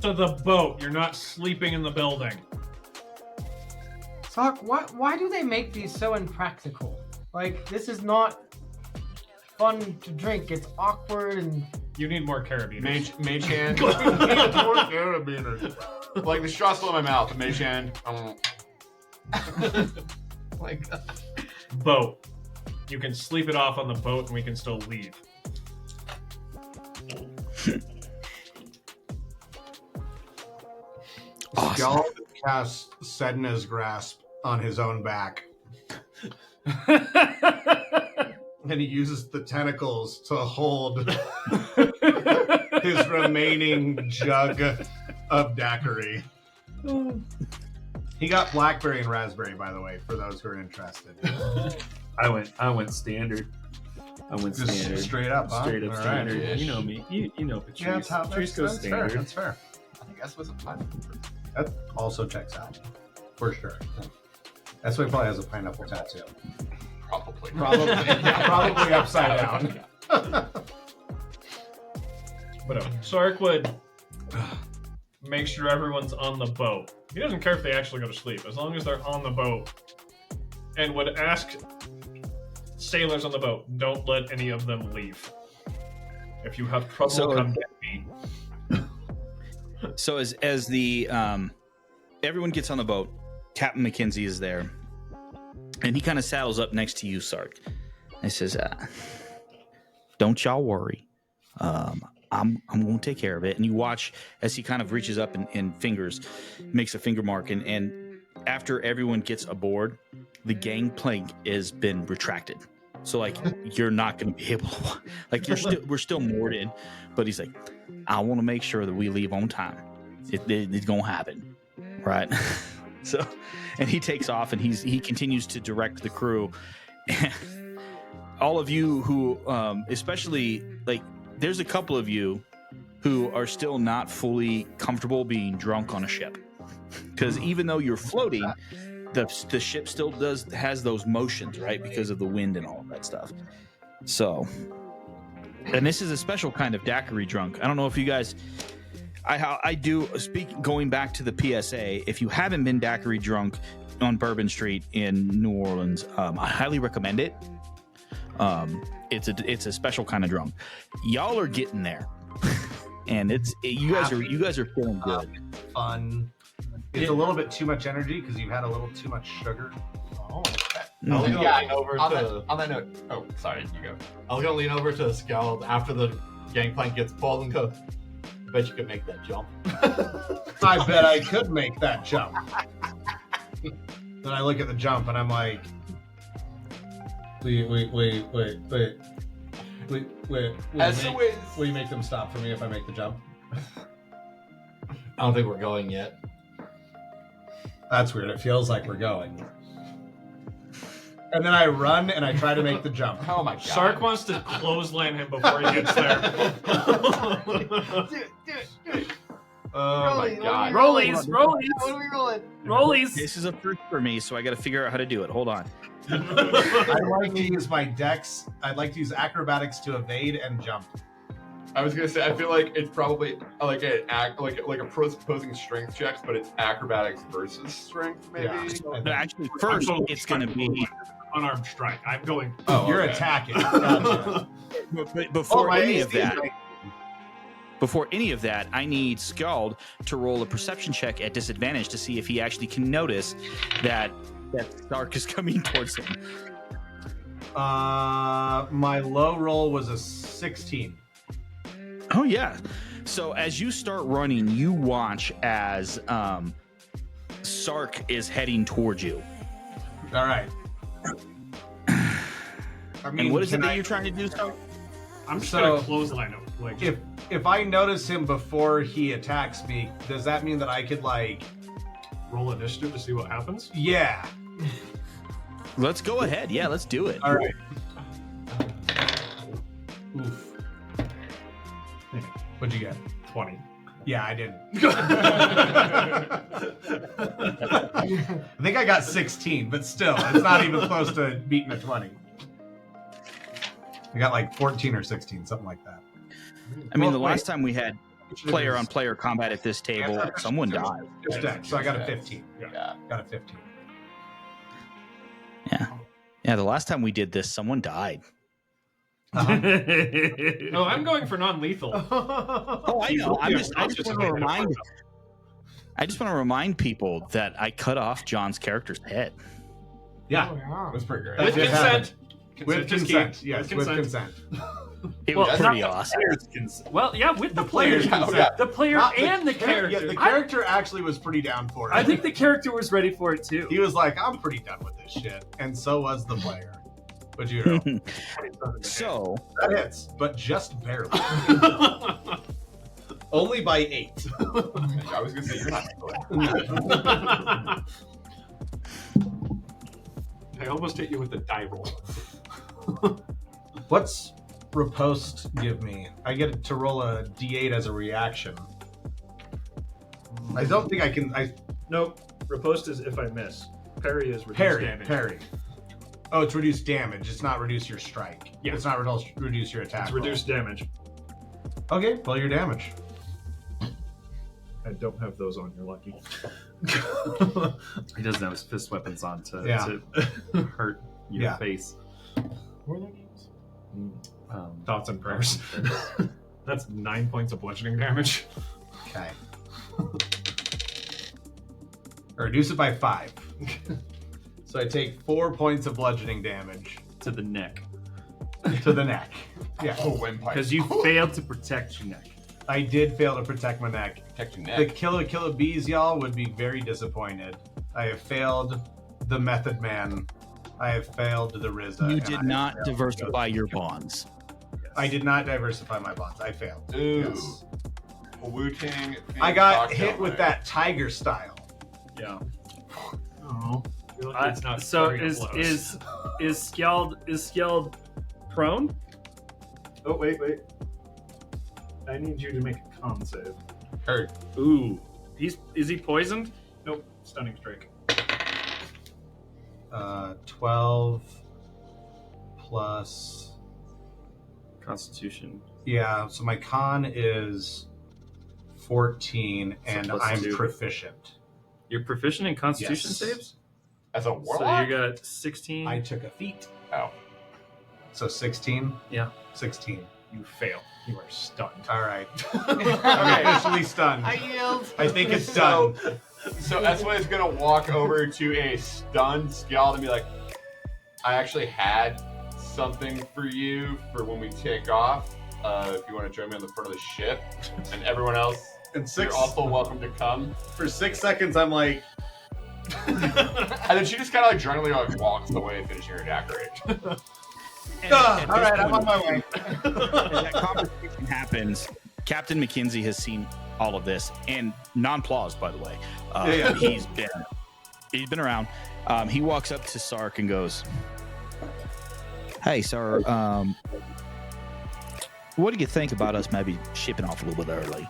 To the boat. You're not sleeping in the building. Sock, why do they make these so impractical? Like, this is not fun to drink. It's awkward and You need more carabiners. Mage hand. Like the straw's still in my mouth. The mage hand. Like, Boat. You can sleep it off on the boat and we can still leave. Skjald casts Sedna's grasp on his own back, and he uses the tentacles to hold his remaining jug of daiquiri. He got blackberry and raspberry, by the way, for those who are interested. I went standard. I went Just standard. straight up, huh? Straight up All right. standard. Ish. You know me. You know Patrice. Yeah, that's how Patrice that's, goes that's fair. standard. That's fair. I guess was a pineapple. That also checks out, for sure. That's why he probably has a pineapple tattoo. Probably. Probably upside down. But Sark would make sure everyone's on the boat. He doesn't care if they actually go to sleep, as long as they're on the boat. And would ask sailors on the boat, don't let any of them leave. If you have trouble, So- come get me. So as the everyone gets on the boat, Captain McKenzie is there, and he kind of saddles up next to you, Sark. And says, "Don't y'all worry. I'm going to take care of it." And you watch as he kind of reaches up and makes a finger mark, and after everyone gets aboard, the gangplank has been retracted. So like you're not going to be able to, like we're still moored in, but he's like, I want to make sure that we leave on time. It's going to happen, right? So, and he takes off and he continues to direct the crew. All of you who, especially like, there's a couple of you who are still not fully comfortable being drunk on a ship, because even though you're floating, the ship still has those motions, right? Because of the wind and all of that stuff. So, and this is a special kind of daiquiri drunk. I don't know if you guys, I do speak going back to the PSA. If you haven't been daiquiri drunk on Bourbon Street in New Orleans, I highly recommend it. It's a special kind of drunk. Y'all are getting there, and you guys are feeling good. Fun. It's a little bit too much energy because you've had a little too much sugar. I'll Mhm. lean over On to. that note. Oh, sorry. You go. I was gonna lean over to Skjald after the gangplank gets pulled and go. I bet you could make that jump. I bet I could make that jump. Then I look at the jump and I'm like, wait. As always, Will you make them stop for me if I make the jump? I don't think we're going yet. That's weird. It feels like we're going. And then I run and I try to make the jump. oh my god. Sark wants to clothesline him before he gets there. Oh my god. Rollies. What are we rolling? Rollies. This is a first for me, so I got to figure out how to do it. Hold on. I'd like to use my dex. I'd like to use acrobatics to evade and jump. I was gonna say, I feel like it's probably like a opposing strength checks, but it's acrobatics versus strength, maybe. Yeah. But actually, first, it's going to be. Unarmed strike. I'm going. Oh, You're okay. attacking. Gotcha. But before my any of AC is that, I need Skjald to roll a perception check at disadvantage to see if he actually can notice that Stark is coming towards him. My low roll was a 16. Oh yeah. So as you start running, you watch as Sark is heading towards you. All right. I mean, And what is it can that I- you're trying to do, Stark? I'm just So- gonna clothesline him. Like, If I notice him before he attacks me, does that mean that I could like? roll initiative to see what happens. Yeah. Let's go ahead. Yeah, let's do it. All right. Oof. What'd you get? 20. Yeah, I didn't. I think I got 16, but still, it's not even close to beating a 20. I got like 14 or 16, something like that. I mean, the Well, last time we had player-on-player combat at this table, someone died. Just dex, so I got a 15. Yeah. Got a 15. Yeah, the last time we did this, someone died. No, I'm going for non-lethal. Oh, I know. I just want to remind people that I cut off John's character's head. Yeah, Oh, yeah. That's pretty great. That With did consent. with is key. consent. Yes, With with consent. It Well, was not pretty the awesome. Well, yeah, with the players, consent. the player Not and the char- character. Yeah, the character actually was pretty down for it. I think the character was ready for it too. he was like, "I'm pretty done with this shit," and so was the player. What'd you roll? So, That hits, but just barely. Only by 8. I was gonna say you're not. I almost hit you with the die roll. What's riposte give me? I get to roll a d8 as a reaction. I don't think I can. Nope. Riposte is if I miss. Parry is reduced Parry. damage. Parry. Oh, it's reduced damage. It's not reduce your strike. Yeah. It's not reduce your attack. It's reduced damage. Roll. Okay, roll your damage. I don't have those on. You're lucky. He doesn't have his fist weapons on to Yeah. hurt your Yeah. face. What are their names? Thoughts and prayers. That's 9 points of bludgeoning damage. Okay. Or reduce it by 5. So I take 4 points of bludgeoning damage To the neck. to the neck. Yeah. Oh, windpipe. Because you failed to protect your neck. I did fail to protect my neck. Protect your The neck. Killer Bees, y'all, would be very disappointed. I have failed the Method Man. I have failed the RZA. you and did I have not failed diversify your bonds. I did not diversify my bonds. I failed. Ooh. Yes. Wu-Tang. I got cocktail hit with night. that tiger style. Yeah. Oh. It's not So very is close. Skjald prone? Oh, wait. I need you to make a con save. Hurt. Ooh. Is he poisoned? Nope. Stunning strike. 12 plus. Constitution. Yeah, so my con is 14, and plus I'm 2. proficient. You're proficient in Constitution Yes. saves? As a So warlock? you got 16. I took a feat. Oh. So 16? Yeah. 16. You fail. You are stunned. All right. I'm officially stunned. I yield. I think it's done. So Esway is gonna walk over to a stunned Skjald and be like, I actually had something for you for when we take off. if you want to join me on the front of the ship, and everyone else, And you're also welcome to come. for 6 seconds, I'm like, And then she just kind of like drunkenly like walks away, finishing her daiquiri. all right, I'm on my way. As that conversation happens, Captain McKinsey has seen all of this, and non-plaused, by the way. Yeah. He's been around. He walks up to Sark and goes, "Hey, sir, what do you think about us maybe shipping off a little bit early?"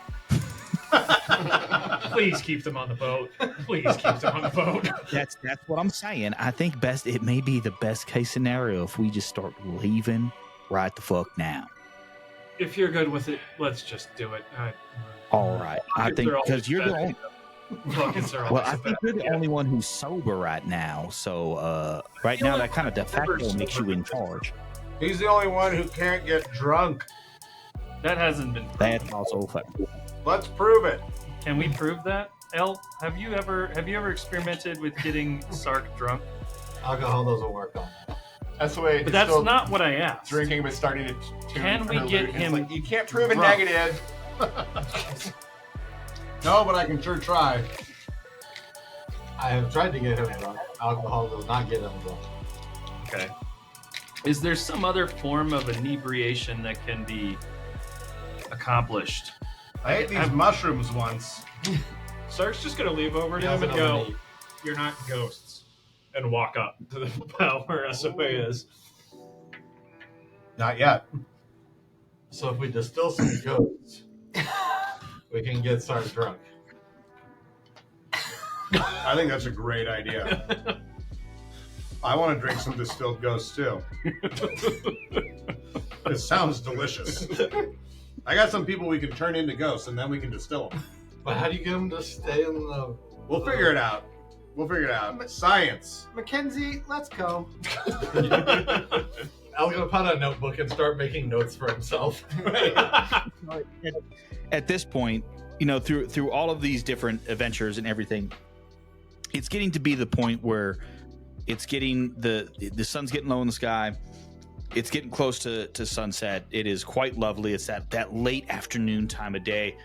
Please keep them on the boat. Please keep them on the boat. That's what I'm saying. I think it may be the best case scenario if we just start leaving right the fuck now. If you're good with it, let's just do it. All right, I think because you're the only. Buckets are Well, always I a think bad you're the idea. only one who's sober right now. So right now, that kind of de facto makes you in charge. He's the only one who can't get drunk. That hasn't been proven. That's also fair. Let's prove it. Can we prove that? El, have you ever experimented with getting Sark drunk? Alcohol doesn't work on that. That's the way. But that's not what I asked. Drinking, but starting to. Can we get him Like, you can't prove a drunk? negative. No, but I can sure try. I have tried to get him drunk. Alcohol does not get him drunk. Okay. Is there some other form of inebriation that can be accomplished? I ate these mushrooms once. Sark's just gonna leave over to He him and doesn't go, overeat. "You're not ghosts," and walk up to the bow where SOA is. Not yet. So if we distill some ghosts, we can get Sark drunk. I think that's a great idea. I want to drink some distilled ghosts too. It sounds delicious. I got some people we can turn into ghosts, and then we can distill them. But how do you get him to stay in the... We'll figure it out. Science. Mackenzie, let's go. Al's gonna put out a notebook and start making notes for himself. At this point, through all of these different adventures and everything, it's getting to be the point where it's getting the sun's getting low in the sky. It's getting close to sunset. It is quite lovely. It's that late afternoon time of day,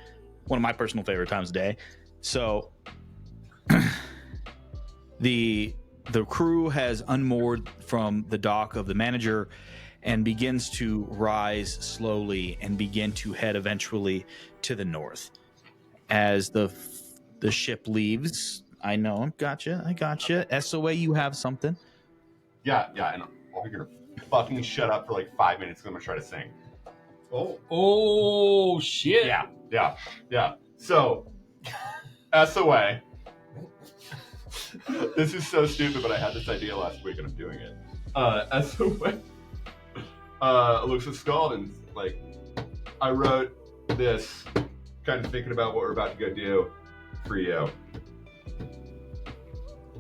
one of my personal favorite times of day. So the crew has unmoored from the dock of the manager and begins to rise slowly and begin to head eventually to the north. As the ship leaves, I know, I gotcha. SOA, you have something. Yeah, and we're gonna fucking shut up for like 5 minutes. 'Cause I'm gonna try to sing. Oh shit! Yeah. So, SOA. This is so stupid, but I had this idea last week and I'm doing it. SOA looks at Skjald and like, I wrote this kind of thinking about what we're about to go do for you.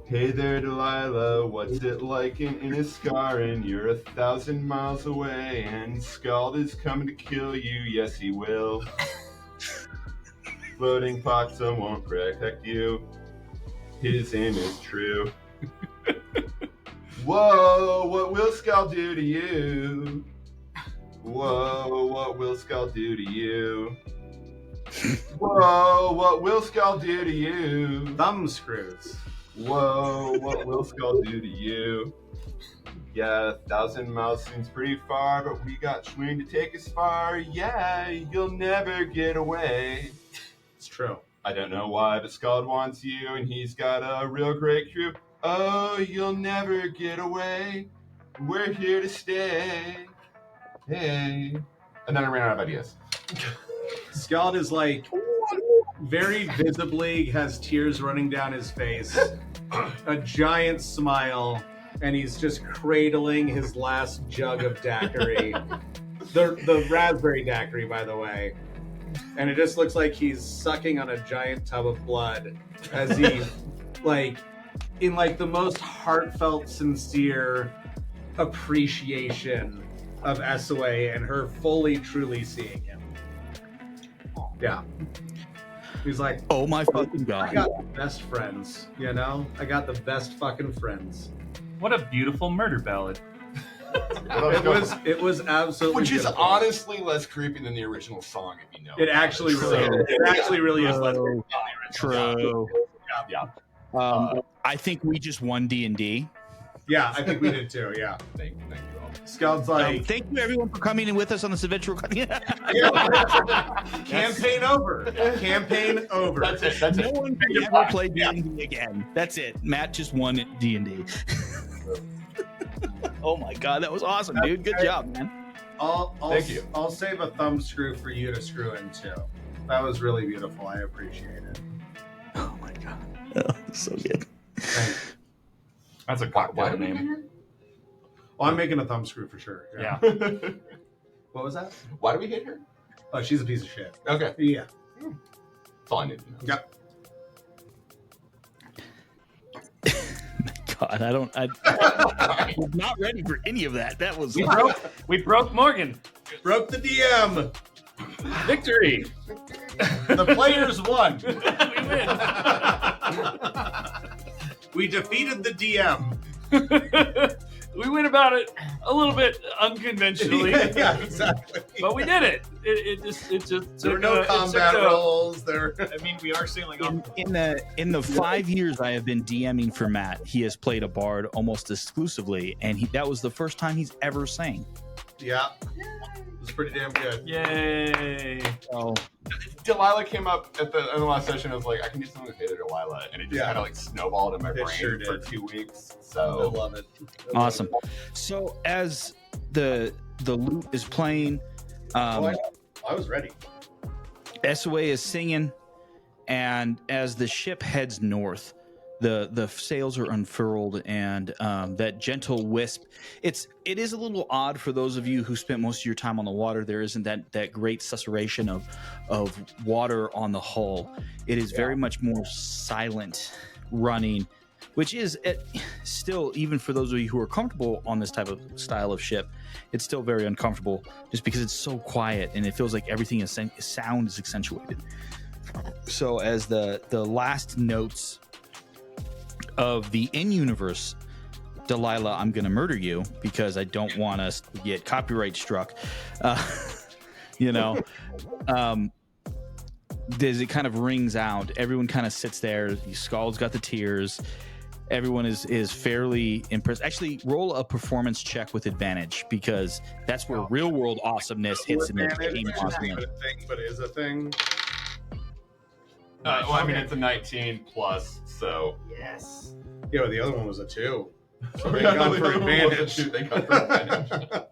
Hey there, Delilah, what's it like in Iskarian? You're 1,000 miles away, and Skjald is coming to kill you, yes he will. Floating poxum won't protect you, his aim is true. Whoa, what will Skjald do to you? Whoa, what will Skjald do to you? Whoa, what will Skjald do to you? Thumb screws. Whoa, what will Skjald do to you? Yeah, 1,000 miles seems pretty far, but we got Schwing to take us far. Yeah, you'll never get away. It's true. I don't know why, but Skjald wants you, and he's got a real great crew. Oh, you'll never get away. We're here to stay. Hey. And then I ran out of ideas. Skjald is like very visibly has tears running down his face, a giant smile, and he's just cradling his last jug of daiquiri. the raspberry daiquiri, by the way. And it just looks like he's sucking on a giant tub of blood as he, in the most heartfelt, sincere appreciation of SOA and her fully, truly seeing him. Yeah. He's like, Oh my fucking I god. got the best friends, I got the best fucking friends. What a beautiful murder ballad. It was absolutely Which is beautiful. honestly less creepy than the original song, if you know. It actually really is less creepy than the original. True. Yeah. I think we just won D&D. Yeah, I think we did too. Yeah. Thank you all. Skjeld's like, Thank you everyone for coming in with us on this adventure. campaign over. Campaign over. That's it. No one can ever play D&D again. That's it. Matt just won at D&D. Oh my god, that was awesome, dude. Good job, man. Thank you. I'll save a thumb screw for you to screw in too. That was really beautiful. I appreciate it. Oh my god. Oh, so good. Thanks. That's a cocktail name. Oh, I'm making a thumb screw for sure. Yeah. What was that? Why do we hate her? Oh, she's a piece of shit. Okay. Yeah. That's all I need to know. Yep. God, I'm not ready for any of that. That was We broke Morgan. Broke the DM. Victory. The players won. We win. We defeated the DM. We went about it a little bit unconventionally. Yeah, exactly. But we did it. It just There were took no it combat took rolls. There. I mean, we are sailing off. in the 5 years I have been DMing for Matt, he has played a bard almost exclusively, and that was the first time he's ever sang. Yeah. It was pretty damn good. Yay! So Delilah came up at the last session. I was like, I can do something with Hater Delilah, and it just Yeah. kind of like snowballed in my It brain sure for did. 2 weeks. I So love it. awesome. So as the lute is playing, I was ready. SOA is singing, and as the ship heads north, the sails are unfurled, and that gentle wisp. It is a little odd for those of you who spent most of your time on the water. There isn't that great susurration of water on the hull. It is very much more silent running, which is still, even for those of you who are comfortable on this type of style of ship, it's still very uncomfortable just because it's so quiet and it feels like everything is sound is accentuated. So as the last notes of the in-universe Delilah, I'm gonna murder you because I don't want us to get copyright struck, as it kind of rings out, everyone kind of sits there. Skjald's got the tears. Everyone is fairly impressed. Actually, roll a performance check with advantage because that's where real world awesomeness hits in the game. Which is not a thing, but is a thing. well, I mean, it's a 19 plus, so Yes. Yeah, but the other one was a 2. So they Yeah, got no, for the other one advantage. wasn't 2, they got for advantage.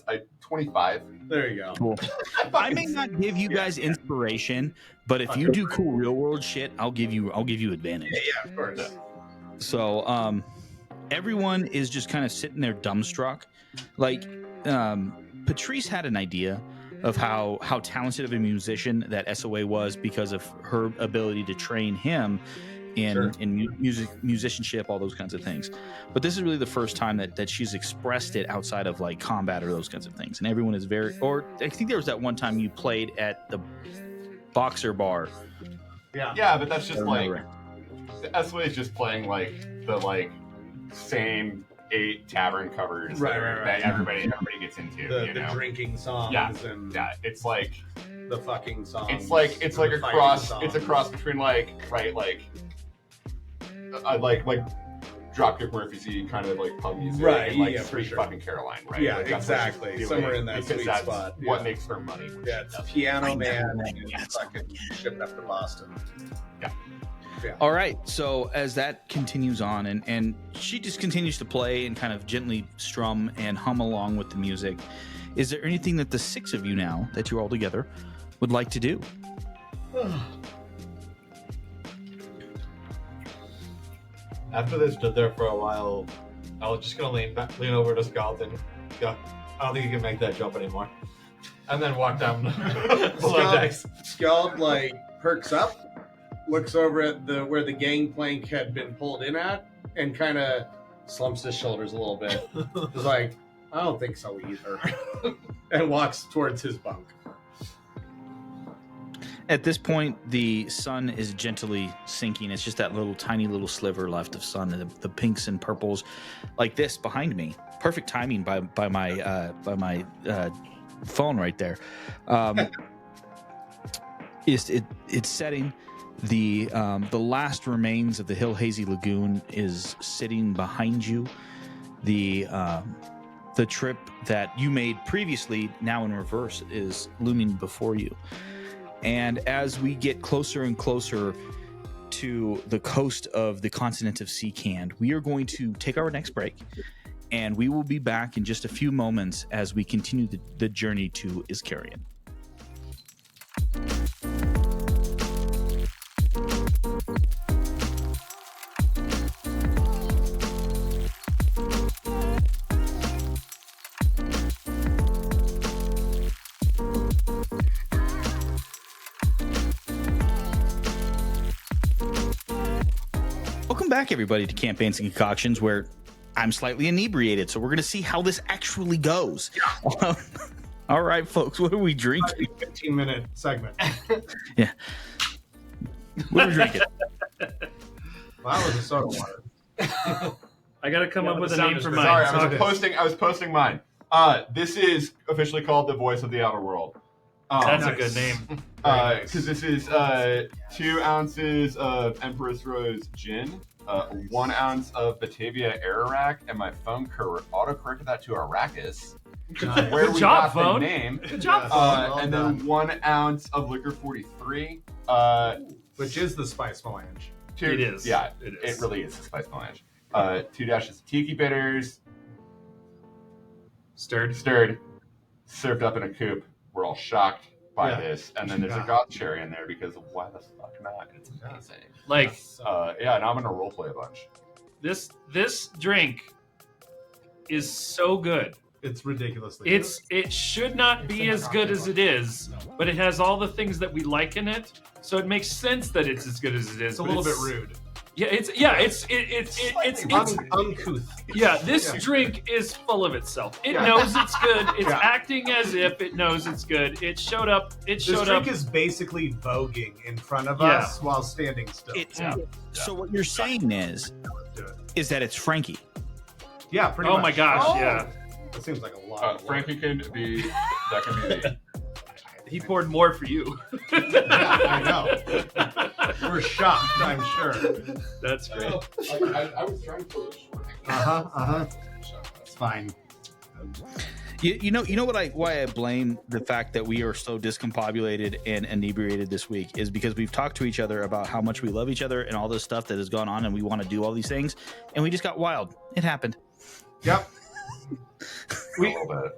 I 25. There you go. Cool. I may not give you guys inspiration, but if you do cool real world shit, I'll give you advantage. Yeah, of course. So everyone is just kind of sitting there dumbstruck. Like Patrice had an idea of how talented of a musician that SOA was because of her ability to train him in musicianship, all those kinds of things. But this is really the first time that she's expressed it outside of like combat or those kinds of things. And everyone is or I think there was that one time you played at the Boxer Bar. Yeah, but that's just I like remember. the SOA is just playing like the same 8 tavern covers that everybody gets into. The drinking songs and it's like the fucking songs. it's like a fighting cross. songs. It's a cross between like Dropkick Murphy kind of like pub music, Right, and like yeah, for Sweet sure. Fucking Caroline, right? Yeah, Like, that's what she's exactly. doing Somewhere in that because sweet that's spot. what Yeah. makes her money. when Yeah, she it's does it. Piano Man know. and Yes. fucking shipped up to Boston. All right, so as that continues on, and she just continues to play and kind of gently strum and hum along with the music, is there anything that the 6 of you now that you're all together would like to do? After they stood there for a while, I was just gonna lean over to Skjald and go, I don't think you can make that jump anymore. And then walk down below decks. Skjald like perks up, looks over at where the gangplank had been pulled in at, and kind of slumps his shoulders a little bit. He's like, I don't think so either, and walks towards his bunk. At this point, the sun is gently sinking. It's just that little tiny little sliver left of sun. The pinks and purples, like this behind me. Perfect timing by my phone right there. It's setting. The last remains of the Hill Hazy Lagoon is sitting behind you. The trip that you made previously, now in reverse, is looming before you. And as we get closer and closer to the coast of the continent of Skjald, we are going to take our next break, and we will be back in just a few moments as we continue the journey to Iskarian. Welcome back, everybody, to Campaigns and Concoctions, where I'm slightly inebriated, so we're going to see how this actually goes. All right, folks, what are we drinking? 15-minute segment. Yeah. What are we drinking? Well, that was a soda water. I got to come up with a sound name for is- mine. Sorry, So it is. I was posting mine. This is officially called The Voice of the Outer World. That's a Nice. good name. Because this is 2 ounces of Empress Rose gin, 1 ounce of Batavia Ararak, and my phone autocorrected that to Arrakis, Nice. where Good we job, got phone. the name. Good job. Yes. Well And done. then 1 ounce of Liquor 43. Which is the spice melange. 2, It is. Yeah, It it is. really is a spice melange. 2 dashes of Tiki Bitters, Stirred. stirred, served up in a coupe. We're all shocked by Yeah. this. And then there's a Yeah. goth cherry in there because why the fuck not? It's amazing. Like Yeah, and I'm gonna roleplay a bunch. this drink is so good. It's ridiculously It should not be as good as it is, but it has all the things that we like in it, so it makes sense that it's as good as it is. It's a but little bit rude. Yeah, it's Uncouth. yeah. This Yeah. drink is full of itself. It Yeah. knows it's good. It's Yeah. acting as if it knows it's good. It showed up. It This showed drink up. is basically voguing in front of Yeah. us while standing still. Yeah. So what you're saying Let's do it. is that it's Frankie. Yeah, pretty Oh much. my gosh! Oh, Yeah, That seems like a lot. of Frankie can be. That can be me. he poured more for you. Yeah, I know. We're shocked, I'm sure. That's great. I was trying to push. It's fine. You know why I blame the fact that we are so discombobulated and inebriated this week is because we've talked to each other about how much we love each other and all this stuff that has gone on, and we want to do all these things, and we just got wild. It happened. Yep. A little bit.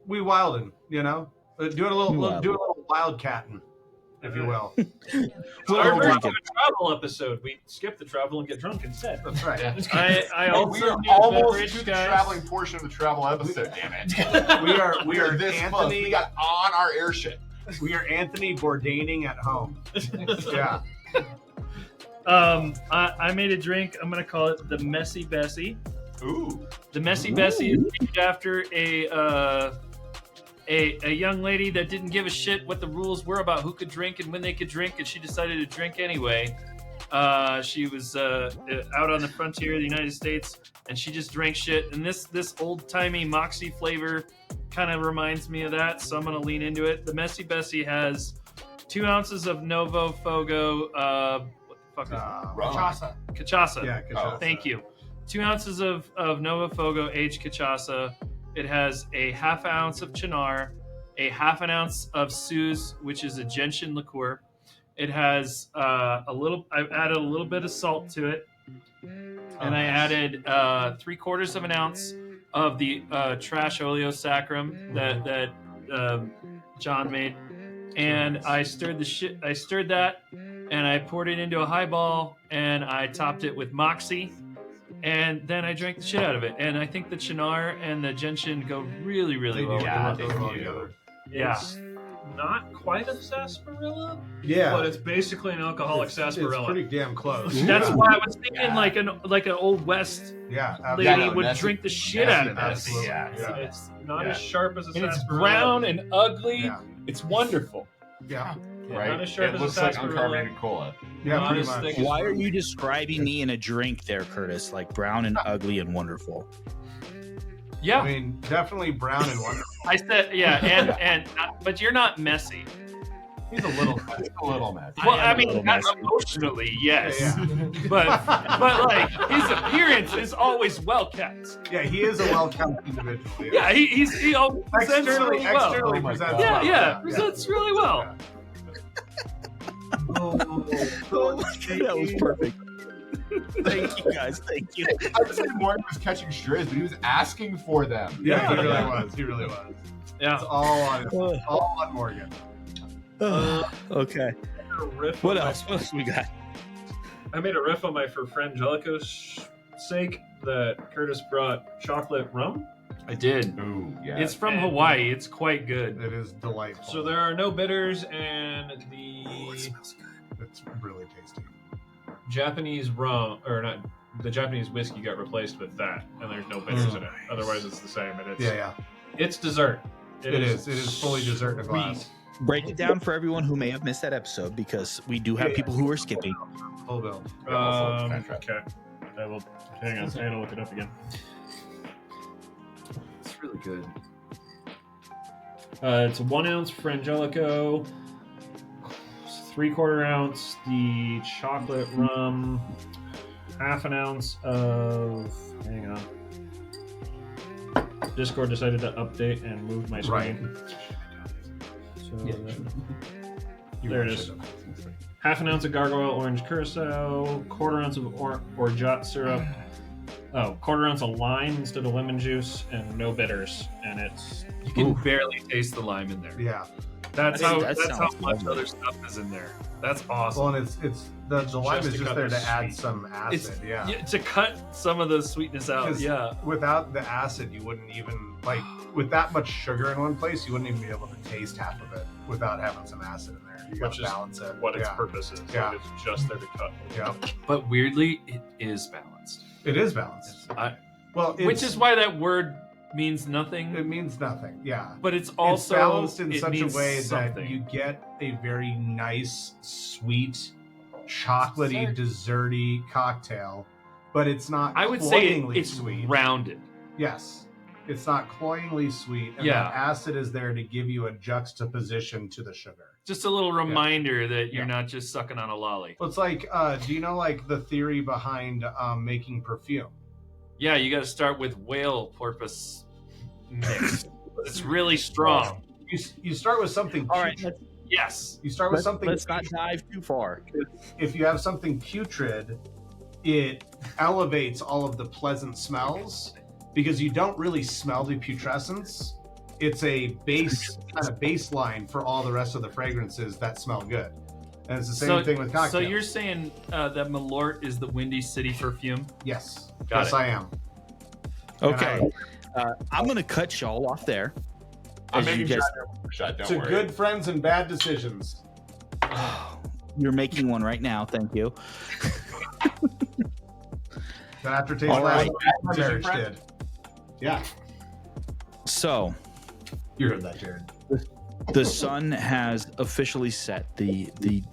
We wildin', you know? Do it a little wildcatting, if you will. What Our are we first drinking? travel episode. We skip the travel and get drunk instead. That's right. I We also are need a almost beverage, to the guys. traveling portion of the travel episode. Damn it! We are this close. Anthony. We got on our airship. We are Anthony Bourdaining at home. Yeah. I made a drink. I'm gonna call it the Messy Bessie. Ooh. The Messy Bessie is named after a young lady that didn't give a shit what the rules were about who could drink and when they could drink, and she decided to drink anyway. She was out on the frontier of the United States, and she just drank shit. And this old-timey Moxie flavor kind of reminds me of that, so I'm going to lean into it. The Messy Bessie has 2 ounces of Novo Fogo. What the fuck is it? Rum. Cachaça. Yeah, Oh, Thank you. 2 ounces of Nova Fogo aged cachaça. It has a half ounce of Chinar, a half an ounce of Suze, which is a gentian liqueur. It has I've added a little bit of salt to it, and I added 3/4 of an ounce of the trash oleo saccharum that John made, and I stirred that, and I poured it into a highball, and I topped it with Moxie. And then I drank the shit out of it. And I think the Chinar and the gentian go really, really well. Yeah, together. they go well together. Yeah. It's not quite a sarsaparilla, Yeah. but it's basically an alcoholic It's sarsaparilla. pretty damn close. That's why I was thinking like an old West Yeah. lady absolutely. would Messy- drink the shit out of messy, this. yeah. Yeah. It's not Yeah. as sharp as a And it's sarsaparilla. brown and ugly. Yeah. It's wonderful. Yeah. right? Not as sharp it as looks a like sarsaparilla. uncarbonated cola. Yeah, Not pretty as much. thick as Why are you describing me in a drink there, Curtis? Like brown and ugly and wonderful. Yeah, I mean, definitely brown and wonderful. I said and but you're not messy. He's a little. It's a little mess. Well, am I a mean, little not messy. emotionally, yes, Yeah, but like his appearance is always well kept. yeah, he is a well-kept individual. Yeah, he always presents externally, really well. externally Oh my presents God. well. Yeah, presents really well. That was perfect. Thank you guys. Thank you. I'd say Morgan was catching strays, but he was asking for them. Yeah, he really Yeah. was. He really was. Yeah. It's all on Morgan. Okay. A riff What on my- else? What else we got? I made a riff on my for Frangelico's sake that Curtis brought chocolate rum. I did. Ooh, yeah. It's from Hawaii. It's quite good. It is delightful. So there are no bitters, and the It's really tasty. Japanese rum, or not, the Japanese whiskey got replaced with that, and there's no bitters in it. Otherwise, it's the same, and it's Yeah. it's dessert. It is. It is fully dessert in a glass. Break it down for everyone who may have missed that episode because we do have people who are skipping. Full bill. Okay. I will. Hang on. I gotta look it up again. It's really good. It's a 1 ounce Frangelico, 3/4 ounce the chocolate rum, 1/2 ounce of. Hang on. Discord decided to update and move my screen. So there it is. 1/2 ounce of gargoyle orange curacao, 1/4 ounce of orgeat syrup. Oh, 1/4 ounce of lime instead of lemon juice, and no bitters. And it's You can barely taste the lime in there. Yeah. That's That how sounds much lovely. other stuff is in there. That's awesome. Well, and it's the lime Just is to just cut there the to add sweet. some acid. Yeah. To cut some of the sweetness out. 'Cause Yeah. Without the acid, you wouldn't even like with that much sugar in one place, you wouldn't even be able to taste half of it without having some acid in there. You got Which to is balance it. what its yeah. purpose is. Yeah. Like, it's just there to cut. Yeah. But weirdly, it is balanced. It is balanced. Well, Which is why that word means nothing. it means nothing. Yeah. But it's also it's balanced in it such a means way something. that you get a very nice, sweet, chocolatey, desserty cocktail, but it's not. I would say cloyingly it's sweet. rounded. Yes, it's not cloyingly sweet, and Yeah. the acid is there to give you a juxtaposition to the sugar. Just a little reminder that you're Yeah. not just sucking on a lolly. Well, it's like, do you know like the theory behind making perfume? Yeah, you got to start with whale porpoise mix. It's really strong. You start with something. All right, putrid. Yes. You start with something. let's not dive too far. If you have something putrid, it elevates all of the pleasant smells because you don't really smell the putrescence. It's a base kind of baseline for all the rest of the fragrances that smell good. And it's the same thing with cocktails. So you're saying that Malort is the Windy City perfume? Yes. Got yes, it. I am. Okay, I'm gonna cut y'all off there. I'm As you making guys, shot. Don't To worry. good friends and bad decisions. you're making one right now. Thank you. That aftertaste All last right. my marriage did. Yeah. So You heard that, Jared. the sun has officially set. The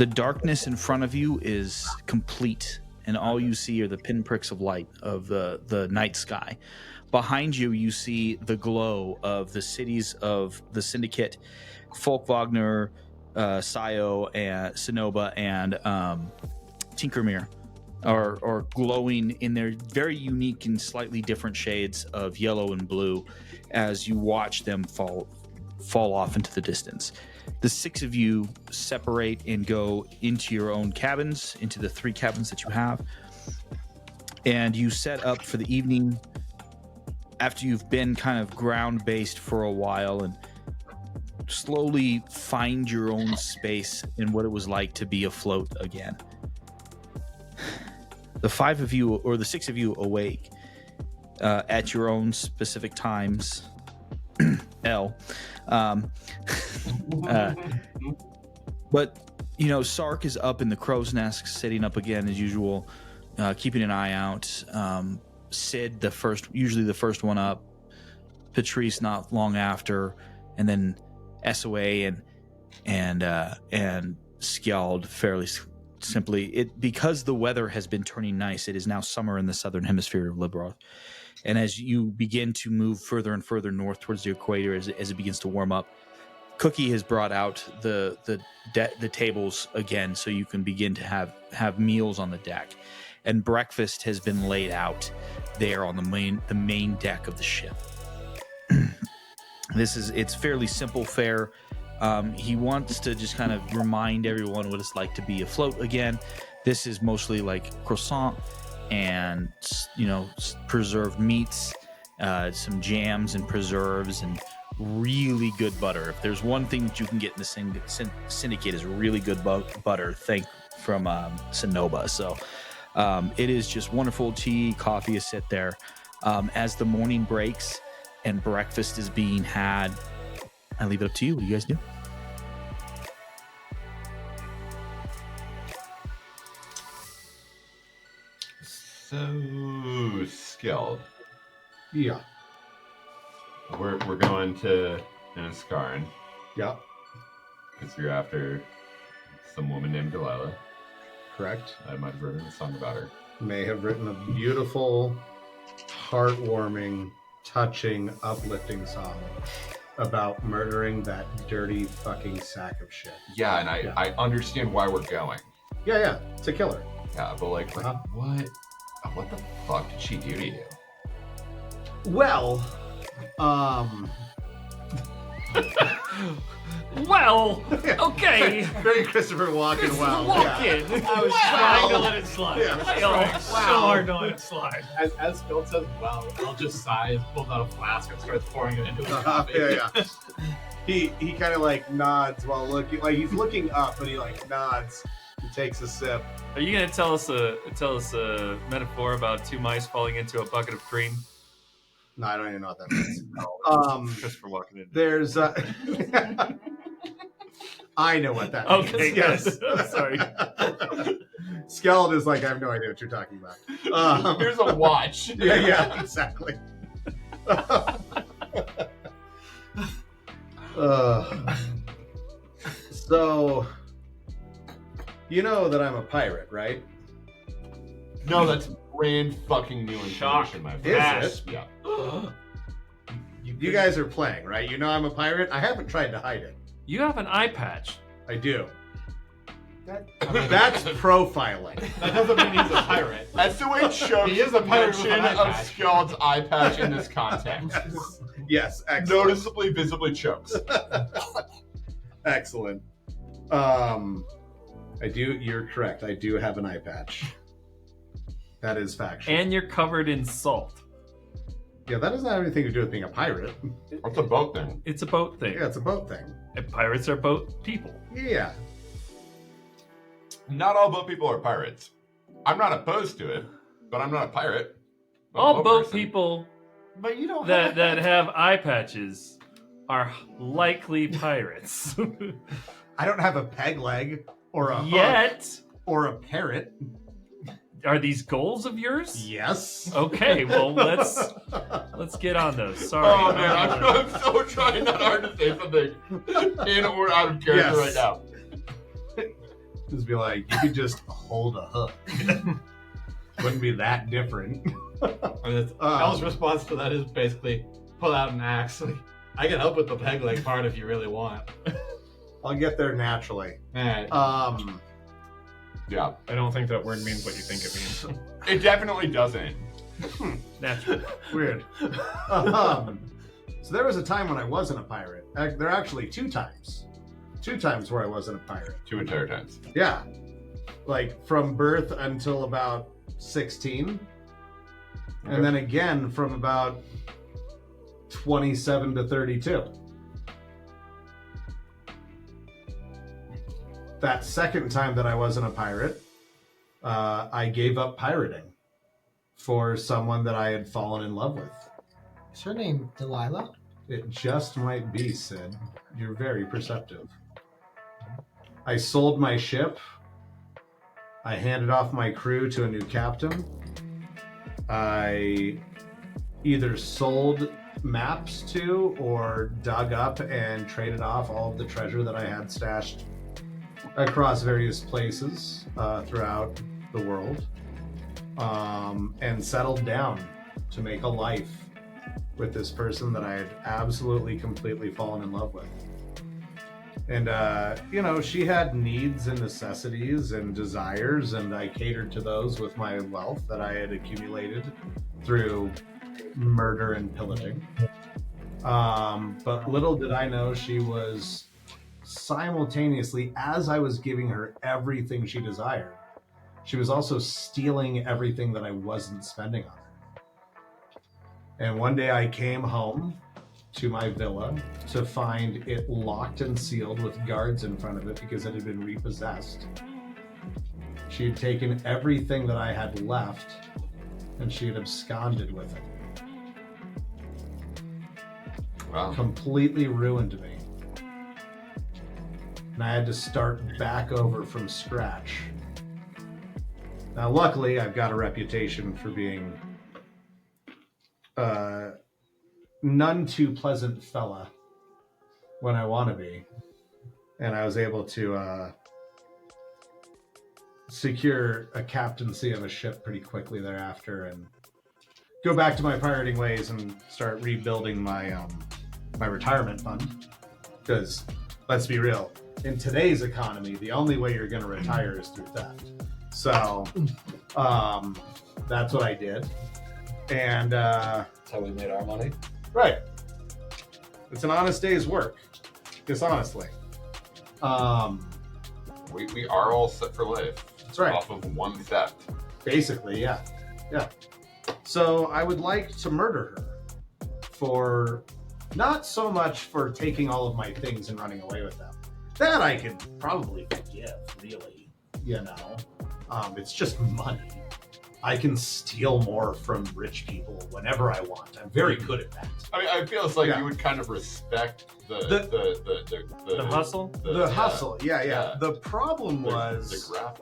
darkness in front of you is complete, and all you see are the pinpricks of light of the night sky. Behind you, you see the glow of the cities of the Syndicate, Folkwagner, Sayo, and Sonoba, and Tinkermere are glowing in their very unique and slightly different shades of yellow and blue as you watch them fall off into the distance. The six of you separate and go into your own cabins, into the 3 cabins that you have, and you set up for the evening after you've been kind of ground-based for a while and slowly find your own space and what it was like to be afloat again. The 5 of you, or the 6 of you, awake at your own specific times. L. But, you know, Sark is up in the crow's nest, sitting up again as usual, keeping an eye out. Sid, usually the first one up. Patrice not long after. And then SOA. And and Skjald fairly simply because the weather has been turning nice. It is now summer in the southern hemisphere of Libroth, and as you begin to move further and further north towards the equator, as it begins to warm up, Cookie has brought out the tables again, so you can begin to have meals on the deck, and breakfast has been laid out there on the main deck of the ship. It's fairly simple fare. He wants to just kind of remind everyone what it's like to be afloat again. This is mostly like croissant and preserved meats, some jams and preserves, and really good butter. If there's one thing that you can get in the syndicate is really good butter, from Sonoma. So it is just wonderful. Tea, coffee is set there. As the morning breaks and breakfast is being had, I leave it up to you. What do you guys do? So, Skjald. Yeah. We're going to an Iskarian Yeah. because you're after some woman named Delilah. Correct. I might have written a song about her. May have written a beautiful, heartwarming, touching, uplifting song about murdering that dirty fucking sack of shit. Yeah, and I understand why we're going. Yeah. To kill her. Yeah, but like what the fuck did she do to you? Well, Well, okay. Very Christopher Walken. Wow. Walken. I was Trying to let it slide. Yeah. I know. So hard to let it slide. As Phil says, well, I'll just sigh, pulls out a flask and starts pouring it into his coffee. Yeah. He kind of like nods while looking, like he's looking up, but he like nods and takes a sip. Are you gonna tell us a metaphor about two mice falling into a bucket of cream? No, I don't even know what that means. Christopher Walken. There's I know what that means. Okay, Yes. Sorry. Skjald is like, I have no idea what you're talking about. Here's a watch. Yeah, exactly. So, you know that I'm a pirate, right? No, that's brand fucking new Shock. information, my friend. Is it? Yeah. You guys are playing, right? You know I'm a pirate. I haven't tried to hide it. You have an eye patch. I do. That's profiling. That doesn't mean he's a pirate. That's the way Chuck He is a pirate with mention an eye of patch. Skjald's eye patch in this context. Yes, excellent. Noticeably, visibly chokes. Excellent. I do. You're correct. I do have an eye patch. That is factual. And you're covered in salt. Yeah, that doesn't have anything to do with being a pirate. What's a boat thing? It's a boat thing. Yeah, it's a boat thing. And pirates are boat people. Yeah. Not all boat people are pirates. I'm not opposed to it, but I'm not a pirate. I'm a All boat person. people But you don't that have eye patches are likely pirates. I don't have a peg leg or a hook Yet, or a parrot. are these goals of yours? Yes. Okay, well let's get on those. Sorry. Oh man, I'm so trying not hard to say something in or out of character Yes. right now. Just be like, you could just hold a hook. Wouldn't be that different. El's response to that is basically pull out an axe. Like, I can help with the peg leg part if you really want. I'll get there naturally. Alright. Yeah, I don't think that word means what you think it means. it definitely doesn't. Natural. Weird. So there was a time when I wasn't a pirate. There are actually two times. Two times where I wasn't a pirate. 2 entire times. Yeah. Like from birth until about 16. And then again from about 27 to 32. That second time that I wasn't a pirate, I gave up pirating for someone that I had fallen in love with. Is her name Delilah? It just might be, Sid. You're very perceptive. I sold my ship. I handed off my crew to a new captain. I either sold maps to or dug up and traded off all of the treasure that I had stashed across various places throughout the world, and settled down to make a life with this person that I had absolutely, completely fallen in love with. And, she had needs and necessities and desires, and I catered to those with my wealth that I had accumulated through murder and pillaging. But little did I know she was simultaneously, as I was giving her everything she desired, she was also stealing everything that I wasn't spending on her. And one day I came home to my villa to find it locked and sealed with guards in front of it because it had been repossessed. She had taken everything that I had left and she had absconded with it. Wow. Completely ruined me. And I had to start back over from scratch. Now, luckily, I've got a reputation for being none too pleasant fella when I want to be. And I was able to secure a captaincy of a ship pretty quickly thereafter and go back to my pirating ways and start rebuilding my my retirement fund. Because, let's be real, in today's economy, the only way you're going to retire is through theft. So, that's what I did. And, That's how we made our money. right. It's an honest day's work, dishonestly. We are all set for life. That's right. Off of one theft. Basically, yeah. Yeah. So I would like to murder her for not so much for taking all of my things and running away with them. That I could probably forgive, really. It's just money. I can steal more from rich people whenever I want. I'm very good at that. I mean, I feel it's like Yeah. you would kind of respect the hustle. The hustle, yeah. The problem the was graph.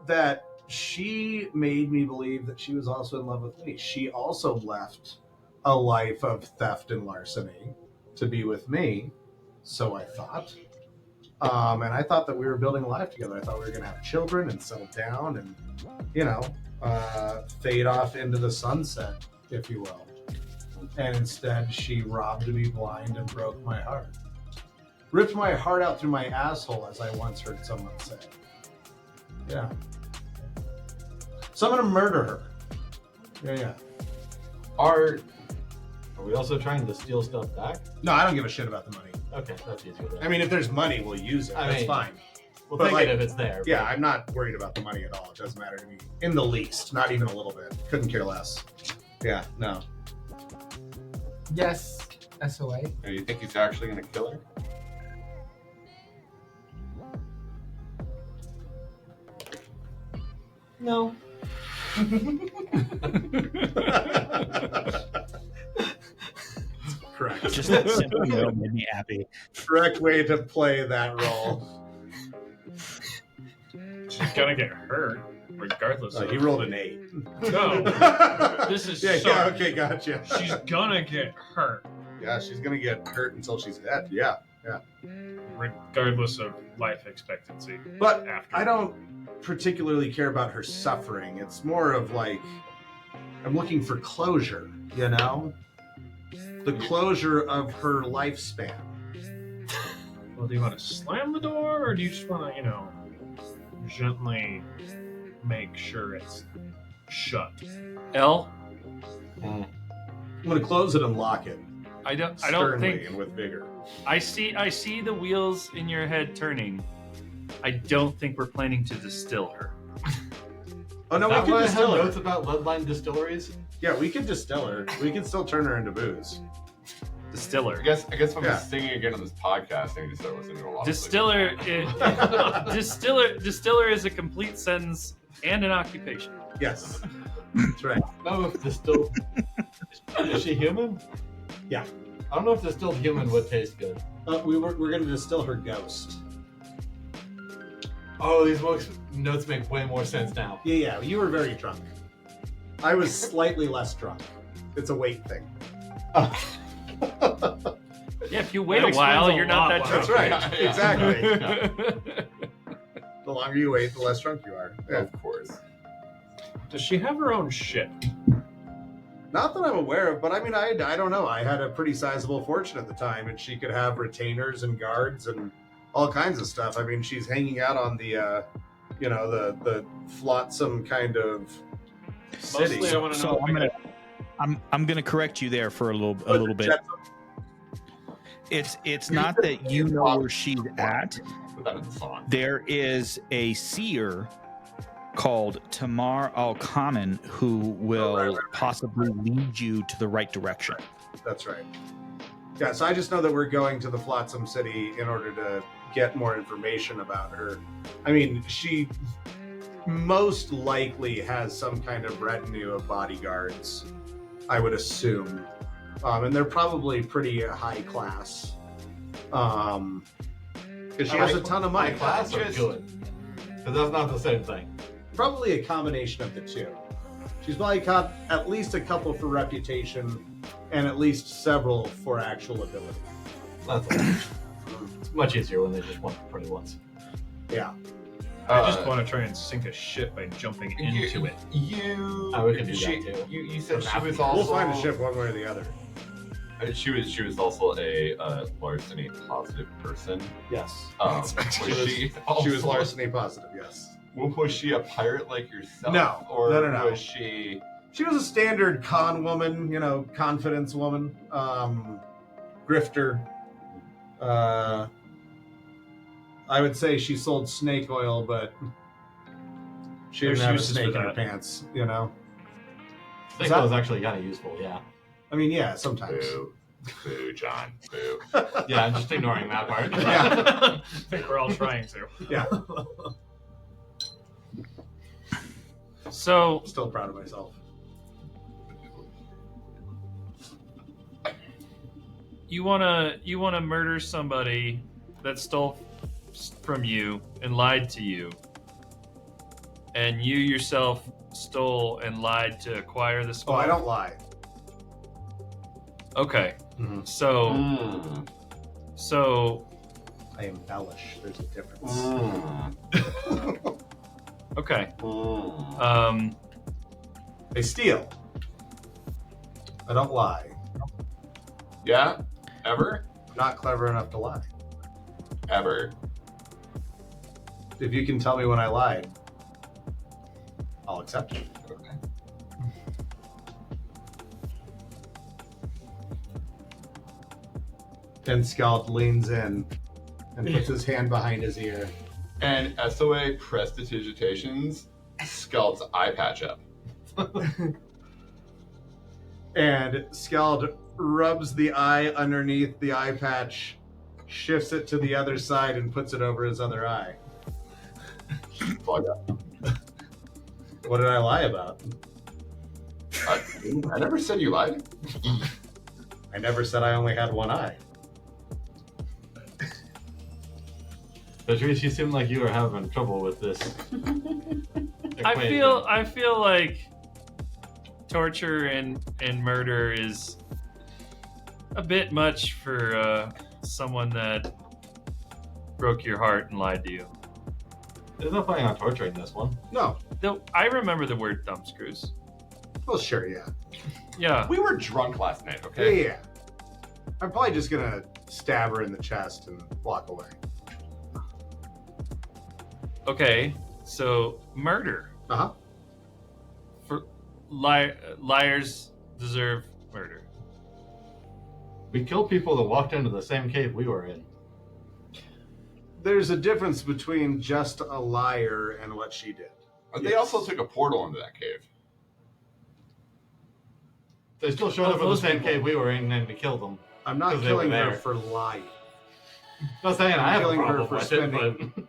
that she made me believe that she was also in love with me. She also left a life of theft and larceny to be with me, so I thought. And I thought that we were building a life together. I thought we were going to have children and settle down and, fade off into the sunset, if you will. And instead, she robbed me blind and broke my heart. Ripped my heart out through my asshole, as I once heard someone say. Yeah. So I'm going to murder her. Yeah. Are we also trying to steal stuff back? No, I don't give a shit about the money. Okay, that's easier. Then. I mean, if there's money, we'll use it. That's fine. We'll but take like- it if it's there. Yeah, I'm not worried about the money at all. It doesn't matter to me in the least. Not even a little bit. Couldn't care less. Yeah, no. Yes, SOA. And you think he's actually going to kill her? No. Correct. Just that simple no made me happy. Correct way to play that role. She's gonna get hurt, regardless. He of rolled an 8. No, this is yeah, Sark. okay, gotcha. She's gonna get hurt, Yeah, she's gonna get hurt until she's dead. Yeah. regardless of life expectancy. But After I don't particularly care about her suffering. It's more of like I'm looking for closure, The closure of her lifespan. Well, do you want to slam the door, or do you just want to, gently make sure it's shut? L, I'm gonna close it and lock it. I don't Sternly think and with vigor. I see the wheels in your head turning. I don't think we're planning to distill her. Oh no, Is that we why can I have distill her. notes about lead-line distilleries? Yeah, we can distill her. We can still turn her into booze. Distiller. I guess if I'm Yeah. singing again on this podcast, I need to start listening to a lot. Distiller. Distiller is a complete sentence and an occupation. Yes, that's right. No, if distilled. Is she human? Yeah. I don't know if distilled human would taste good. We're gonna distill her ghost. Oh, these notes make way more sense now. Yeah. You were very drunk. I was slightly less drunk. It's a weight thing. Yeah, if you wait That a while, explains a you're not lot that why. drunk. That's right. Exactly. The longer you wait, the less drunk you are. Yeah. Of course. Does she have her own ship? Not that I'm aware of, but I mean, I don't know. I had a pretty sizable fortune at the time, and she could have retainers and guards and all kinds of stuff. I mean, she's hanging out on the, the flotsam kind of city. Mostly, I want to know. So I'm gonna correct you there for a little bit. It's not that you know where she's at. Put that in the song. There is a seer called Tamar Al-Kamen who will possibly lead you to the right direction. That's right. Yeah, so I just know that we're going to the Flotsam City in order to get more information about her. I mean, she most likely has some kind of retinue of bodyguards, I would assume. And they're probably pretty high class. Because she has a ton of money. High class or good? Because that's not the same thing. Probably a combination of the two. She's probably got at least a couple for reputation and at least several for actual ability. That's all. It's much easier when they just want the pretty ones. Yeah. I just want to try and sink a ship by jumping into it. We can do that too. You said she was We'll also. find a ship one way or the other. She was also a larceny positive person. Yes. Was she She was larceny positive, yes. Was she a pirate like yourself? No. Or No. was she? She was a standard con woman, confidence woman, grifter. I would say she sold snake oil, but she There's didn't have a uses snake for in her that. pants, Snake oil is actually kind of useful, yeah. I mean, yeah, sometimes. Boo, John. Boo. Yeah, I'm just ignoring that part. Yeah. I think we're all trying to. Yeah, So still proud of myself. you wanna murder somebody that stole from you and lied to you, and you yourself stole and lied to acquire the Oh, spoil. I don't lie. Okay, Mhm. so Mm. so I embellish. There's a difference. okay. Mm. I steal. I don't lie. Yeah? Ever? Not clever enough to lie. Ever. If you can tell me when I lied, I'll accept it. Okay. Then Skjald leans in and puts his hand behind his ear. And SOA prestidigitations Skjald's eye patch up. And Skjald rubs the eye underneath the eye patch, shifts it to the other side, and puts it over his other eye. Plug up. What did I lie about? I never said you lied. I never said I only had one eye. Patrice, you seem like you were having trouble with this. I feel like torture and murder is a bit much for someone that broke your heart and lied to you. There's no planning on torturing this one. No. Though I remember the word thumb screws. Well, sure, yeah. Yeah. We were drunk last night, Yeah, okay? yeah. I'm probably just gonna stab her in the chest and walk away. Okay. So murder. Uh-huh. For liars deserve murder. We killed people that walked into the same cave we were in. There's a difference between just a liar and what she did. They also took a portal into that cave. They still showed up in the same cave we were in and we killed them. I'm not 'Cause they were killing her there. for lying. Not saying I have a killing her problem for with spending- it,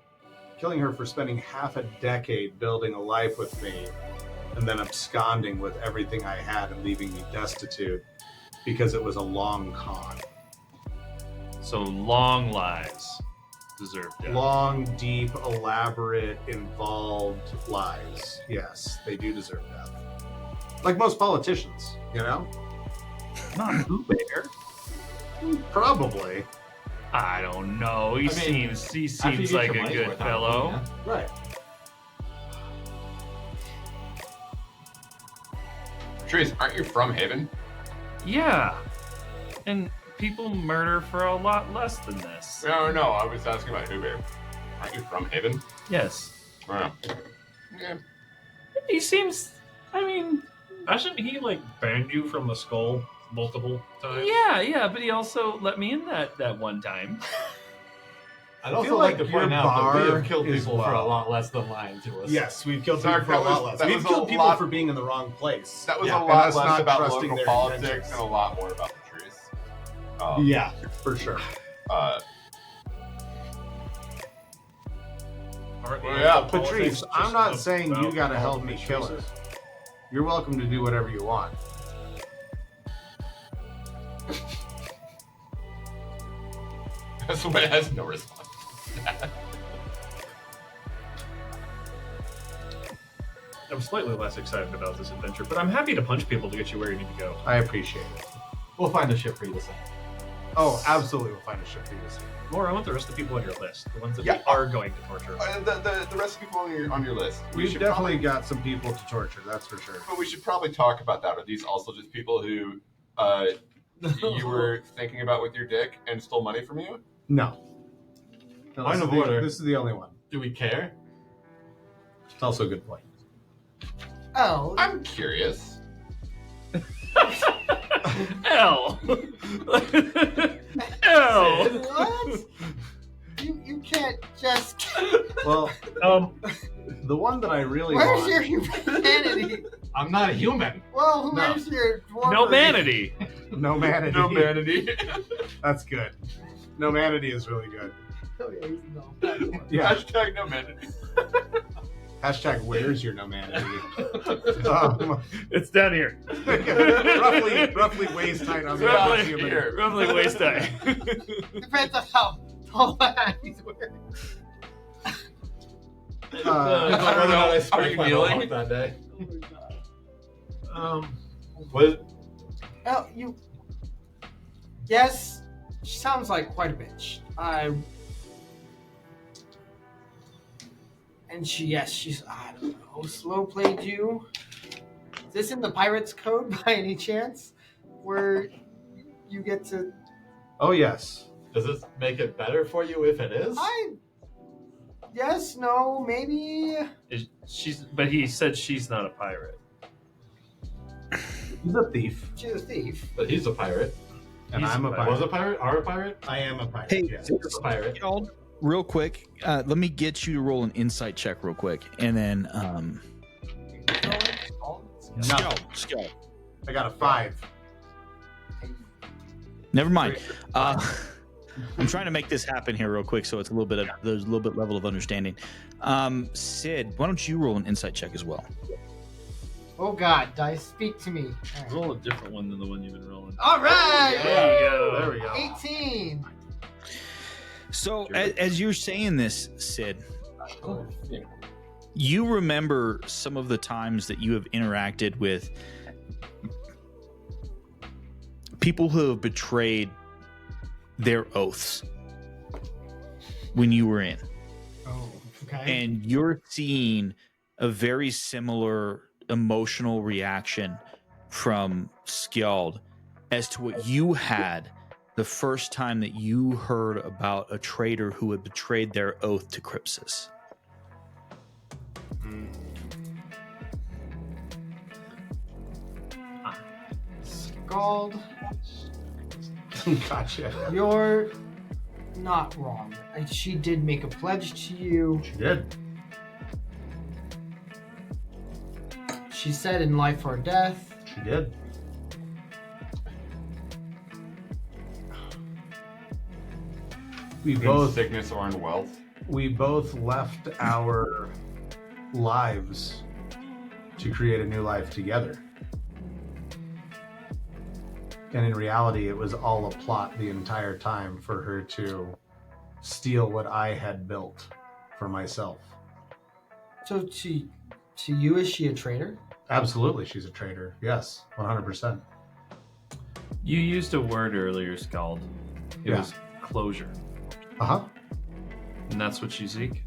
Killing her for spending half a decade building a life with me and then absconding with everything I had and leaving me destitute because it was a long con. So long lies deserve death. Long, deep, elaborate, involved lies. Yes, they do deserve death. Like most politicians, you know? Not Boo Bear. Probably. I don't know. He I mean, seems After you get like your a money's good worth out of fellow. them, yeah. Right. Patrice, aren't you from Haven? Yeah. And people murder for a lot less than this. No, I was asking about Hubert. Aren't you from Haven? Yes. Oh. Yeah. He seems. I mean, Hasn't he like banned you from the skull multiple times? yeah, but he also let me in that one time. I'd I also feel like like to point your out that we bar have killed is people for a low. lot less than lying to us. Yes, we've killed Sark, people for a that lot was- less. that We've was a killed people lot- for being in the wrong place. That was Yeah, a and lot us less not about trusting local their politics intentions. and a lot more about Patrice. Yeah, for sure. Aren't Well, the yeah, local Patrice, politics I'm just not saying you about gotta all help the me kill choices? it. You're welcome to do whatever you want. That's why it has no response. I'm slightly less excited about this adventure, but I'm happy to punch people to get you where you need to go. I appreciate it. We'll find a ship for you to send. Oh, absolutely, we'll find a ship for you to see. More, I want the rest of the people on your list, the ones that Yeah. we are going to torture. The rest of the people on your list. We We've should definitely probably, got some people to torture, that's for sure. but we should probably talk about that. Are these also just people who you were thinking about with your dick and stole money from you? No. No, Point this, of is the, order. this is the only one. Do we care? It's also a good point. Oh, I'm curious. L. L. what? You can't just. Well, Um, the one that I really Where's want. your humanity? I'm not a human. Well, No. where's your dwarf? No manity. No manity. No manity. That's good. No manity is really good. Oh, yeah, he's no. Yeah. Hashtag no manity. Hashtag where's your no manity? It's down here. roughly waist height on the Roughly average human. here. Roughly waist high. Depends on how tall that he's wearing. I don't know how I Are sprained you my kneeling? mohawk that day. what? Oh, you. Yes, she sounds like quite a bitch. And she's, I don't know, slow played you. Is this in the Pirates Code by any chance? Where you get to. Oh yes. Does this make it better for you if it is? Yes, no, maybe. But he said she's not a pirate. He's a thief, She's a thief. But he's a pirate. and He's I'm a a pirate. Was a pirate? Are a pirate? I am a pirate. Hey, yes. Is a pirate. Skjald, real quick, let me get you to roll an insight check real quick, and then Skjald. I got a 5. Never mind. I'm trying to make this happen here real quick, so it's there's a little bit level of understanding. Sid, why don't you roll an insight check as well? Oh God, dice, speak to me. All right. Roll a different one than the one you've been rolling. All right. There you go. There we go. 18. So as you're saying this, Sid, you remember some of the times that you have interacted with people who have betrayed their oaths when you were in. Oh, okay. And you're seeing a very similar emotional reaction from Skjald as to what you had the first time that you heard about a traitor who had betrayed their oath to Crypsis. Skjald, Gotcha. you're not wrong. She did make a pledge to you. She did. She said in life or death. She did. We In both sickness or in wealth. left our lives to create a new life together. And in reality, it was all a plot the entire time for her to steal what I had built for myself. So to you, is she a traitor? Absolutely, she's a traitor. Yes, 100%. You used a word earlier, Skjald. It Yeah. was closure. Uh-huh. And that's what you seek?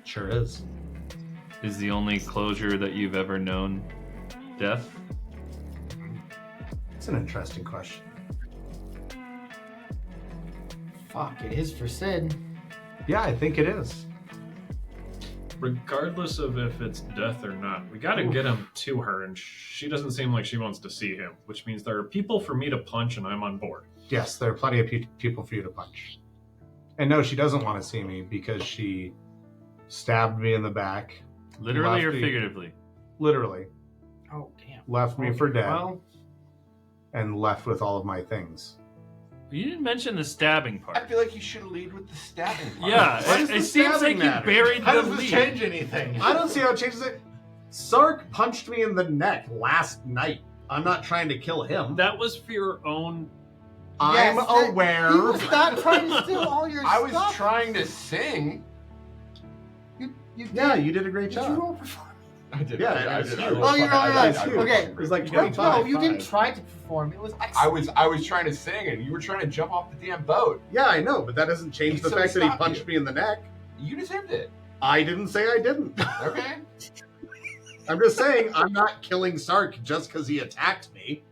Sure is. Is the only closure that you've ever known death? It's an interesting question. Fuck, it is for Sid. Yeah, I think it is. Regardless of if it's death or not, we gotta get him to her, and she doesn't seem like she wants to see him, which means there are people for me to punch, and I'm on board. Yes, there are plenty of people for you to punch. And no, she doesn't want to see me because she stabbed me in the back. Literally or Lefty. figuratively? Literally. Oh, damn. Left me for dead Well, and left with all of my things. You didn't mention the stabbing I part. feel like you should lead with the stabbing part. Yeah, Why does it the seems stabbing like you matter? buried How the does this lead. change anything? I don't see how it changes it. Sark punched me in the neck last night. I'm not trying to kill him. That was for your own. I'm yes, that- aware. He was not trying to steal all your I was stuff. trying to sing. You Yeah, did. you did a great Did you job. roll perform? I did. Yeah, I it's did. huge. Oh, you're right. I Okay. It was like No, 25. you didn't try to perform. It was excellent. I was trying to sing, and you were trying to jump off the damn boat. Yeah, I know, but that doesn't change the So fact that he stop punched you. me in the neck. You deserved it. I didn't say I didn't. Okay. I'm just saying I'm not killing Sark just because he attacked me.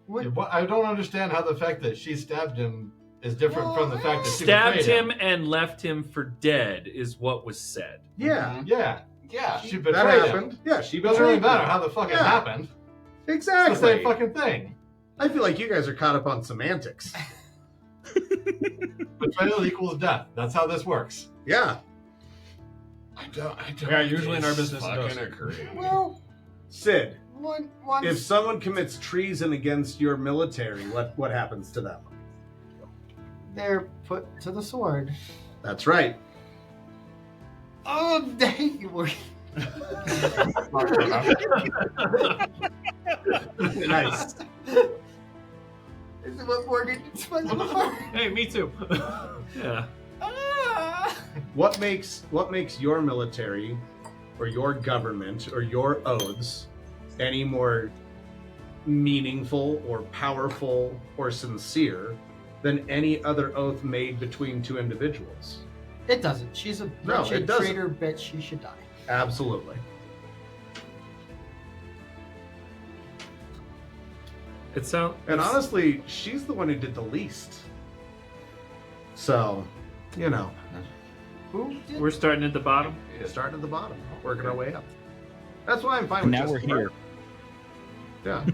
What- I don't understand how the fact that she stabbed him is different from the fact that she Stabbed betrayed him and left him for dead, is what was said. Yeah, Yeah, Yeah. she that betrayed him. happened. Yeah, she It doesn't really betrayed matter me. how the fuck it Yeah. happened. It's Exactly. the same fucking thing. I feel like you guys are caught up on semantics. Betrayal equals death. That's how this works. Yeah. I don't. Yeah, usually in our business it fucking does. agree. Well, Sid, one. if someone commits treason against your military, what happens to them? They're put to the sword. That's right. Oh, I hate you, Morgan. Nice. This is what Morgan explained before. Hey, me too. Yeah. Ah. What makes your military or your government or your oaths any more meaningful or powerful or sincere than any other oath made between two individuals? It doesn't. She's a No, wretched it doesn't. traitor bitch. She should die. Absolutely. It sounds. And honestly, she's the one who did the least. So, you know, Who did? We're starting at the bottom. starting at the bottom, working our way up. That's why I'm fine And with now just we're here. Yeah.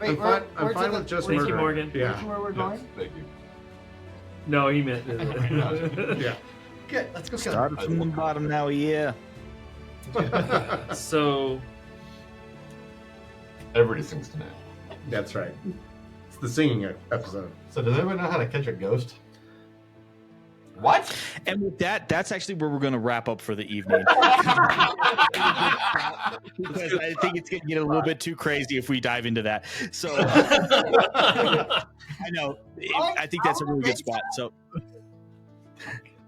Wait, I'm fine, I'm where's fine the- with just Thank you, murder. Morgan. Where's Yeah. where we're Yes, going? thank you. No, he meant. Yeah. Good. Let's go kill him. Started from the bottom now, yeah. So, Everybody sings tonight. That's right. It's the singing episode. So does anyone know how to catch a ghost? What? And with that, that's actually where we're going to wrap up for the evening. Because I think it's going to get a little bit too crazy if we dive into that. So I know. I think that's a really good spot. So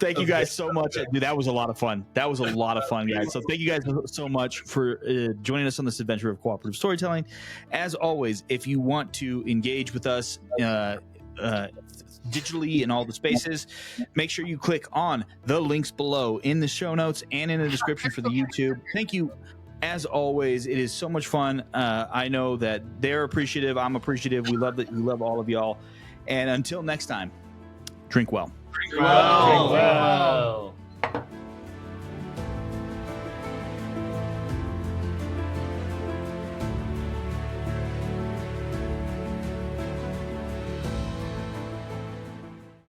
thank you guys so much. Dude, that was a lot of fun. That was a lot of fun, guys. So thank you guys so much for joining us on this adventure of cooperative storytelling. As always, if you want to engage with us digitally in all the spaces, make sure you click on the links below in the show notes and in the description for the YouTube. Thank you. As always, it is so much fun. I know that they're appreciative. I'm appreciative. We love that. We love all of y'all. And until next time, drink well. Well. well.